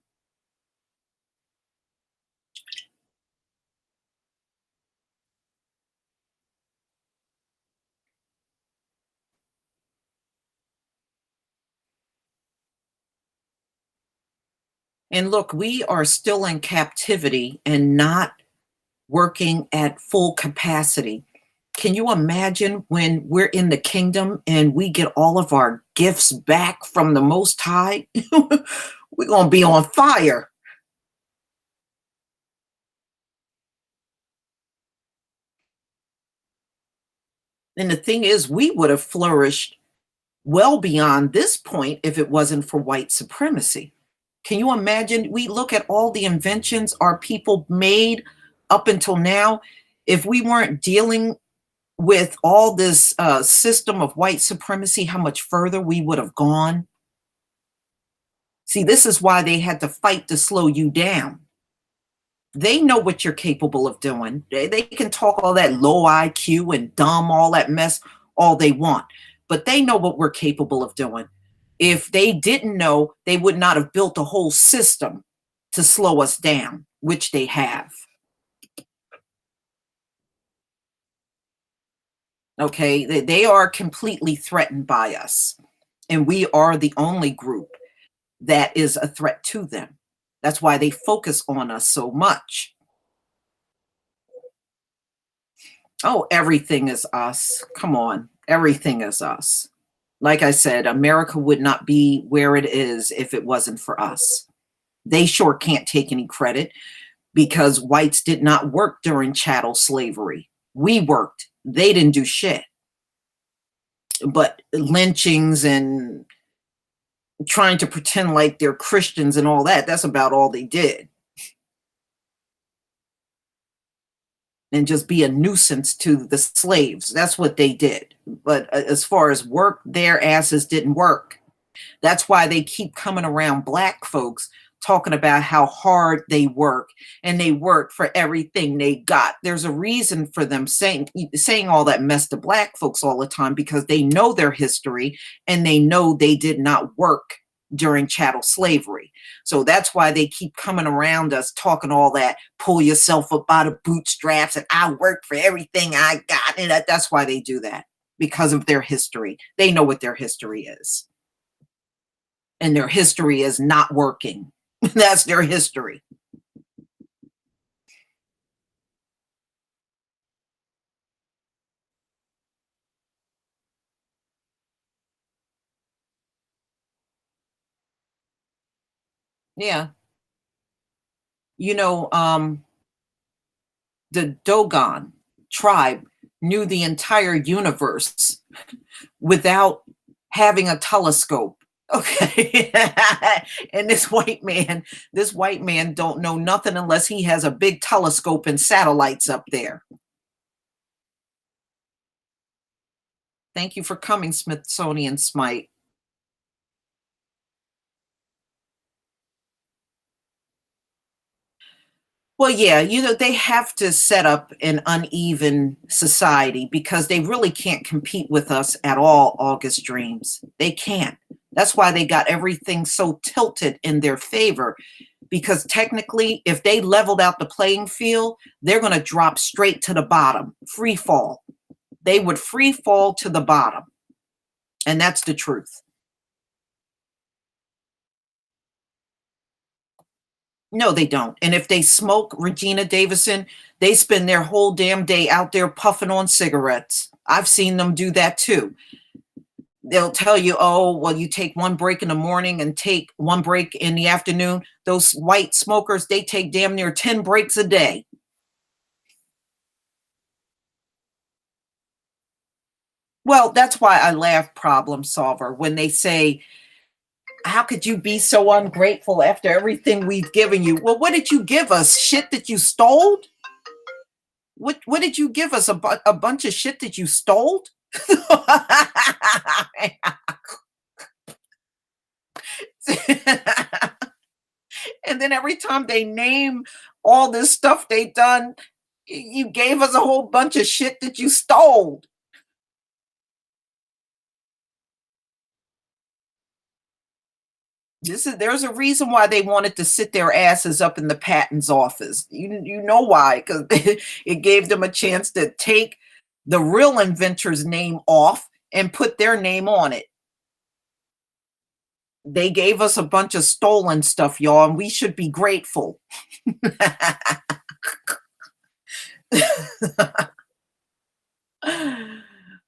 And look, we are still in captivity and not working at full capacity. Can you imagine when we're in the kingdom and we get all of our gifts back from the Most High? We're going to be on fire. And the thing is, we would have flourished well beyond this point if it wasn't for white supremacy. Can you imagine? We look at all the inventions our people made up until now. If we weren't dealing with all this system of white supremacy, how much further we would have gone. See, this is why they had to fight to slow you down. They know what you're capable of doing. They can talk all that low IQ and dumb, all that mess, all they want. But they know what we're capable of doing. If they didn't know, they would not have built a whole system to slow us down, which they have. Okay, they are completely threatened by us. And we are the only group that is a threat to them. That's why they focus on us so much. Oh, everything is us. Come on, everything is us. Like I said, America would not be where it is if it wasn't for us. They sure can't take any credit because whites did not work during chattel slavery. We worked. They didn't do shit. But lynchings and trying to pretend like they're Christians and all that, that's about all they did. And just be a nuisance to the slaves. That's what they did. But as far as work, their asses didn't work. That's why they keep coming around Black folks talking about how hard they work and they work for everything they got. There's a reason for them saying all that mess to Black folks all the time, because they know their history and they know they did not work during chattel slavery. So that's why they keep coming around us talking all that, pull yourself up by the bootstraps and I work for everything I got. And that's why they do that, because of their history. They know what their history is. And their history is not working. That's their history. Yeah. You know, the Dogon tribe knew the entire universe without having a telescope. Okay. And this white man don't know nothing unless he has a big telescope and satellites up there. Thank you for coming, Smithsonian Smite. Well, yeah, you know, they have to set up an uneven society because they really can't compete with us at all, August Dreams. They can't. That's why they got everything so tilted in their favor, because technically, if they leveled out the playing field, they're going to drop straight to the bottom, free fall. They would free fall to the bottom. And that's the truth. No, they don't. And if they smoke, Regina Davison, they spend their whole damn day out there puffing on cigarettes. I've seen them do that too. They'll tell you, oh, well, you take one break in the morning and take one break in the afternoon. Those white smokers, they take damn near 10 breaks a day. Well, that's why I laugh, problem solver, when they say, how could you be so ungrateful after everything we've given you? Well, what did you give us? Shit that you stole? What did you give us? A bunch of shit that you stole? And then every time they name all this stuff they done, you gave us a whole bunch of shit that you stole. There's a reason why they wanted to sit their asses up in the patent's office. You know why? Because it gave them a chance to take the real inventor's name off and put their name on it. They gave us a bunch of stolen stuff, y'all, and we should be grateful.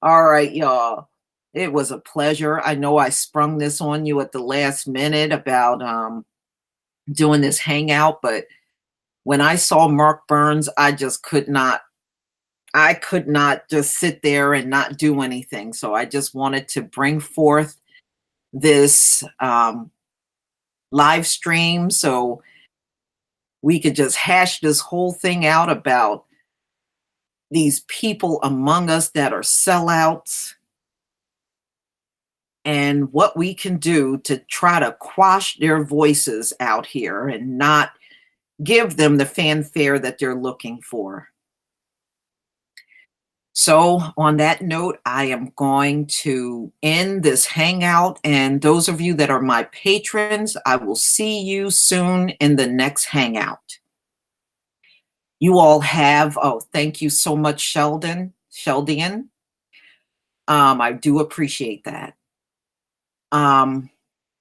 All right, y'all. It was a pleasure. I know I sprung this on you at the last minute about doing this hangout, but when I saw Mark Burns, I could not just sit there and not do anything. So I just wanted to bring forth this live stream so we could just hash this whole thing out about these people among us that are sellouts and what we can do to try to quash their voices out here and not give them the fanfare that they're looking for. So on that note, I am going to end this hangout. And those of you that are my patrons, I will see you soon in the next hangout. You all have, oh, thank you so much, Sheldon. I do appreciate that.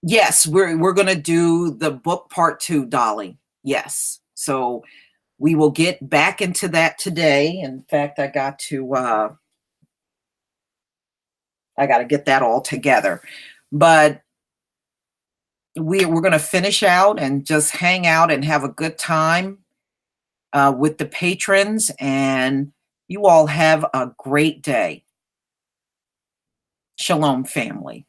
Yes, we're going to do the book part 2, Dolly. Yes. So we will get back into that today. In fact, I got to get that all together. But we're going to finish out and just hang out and have a good time with the patrons. And you all have a great day. Shalom, family.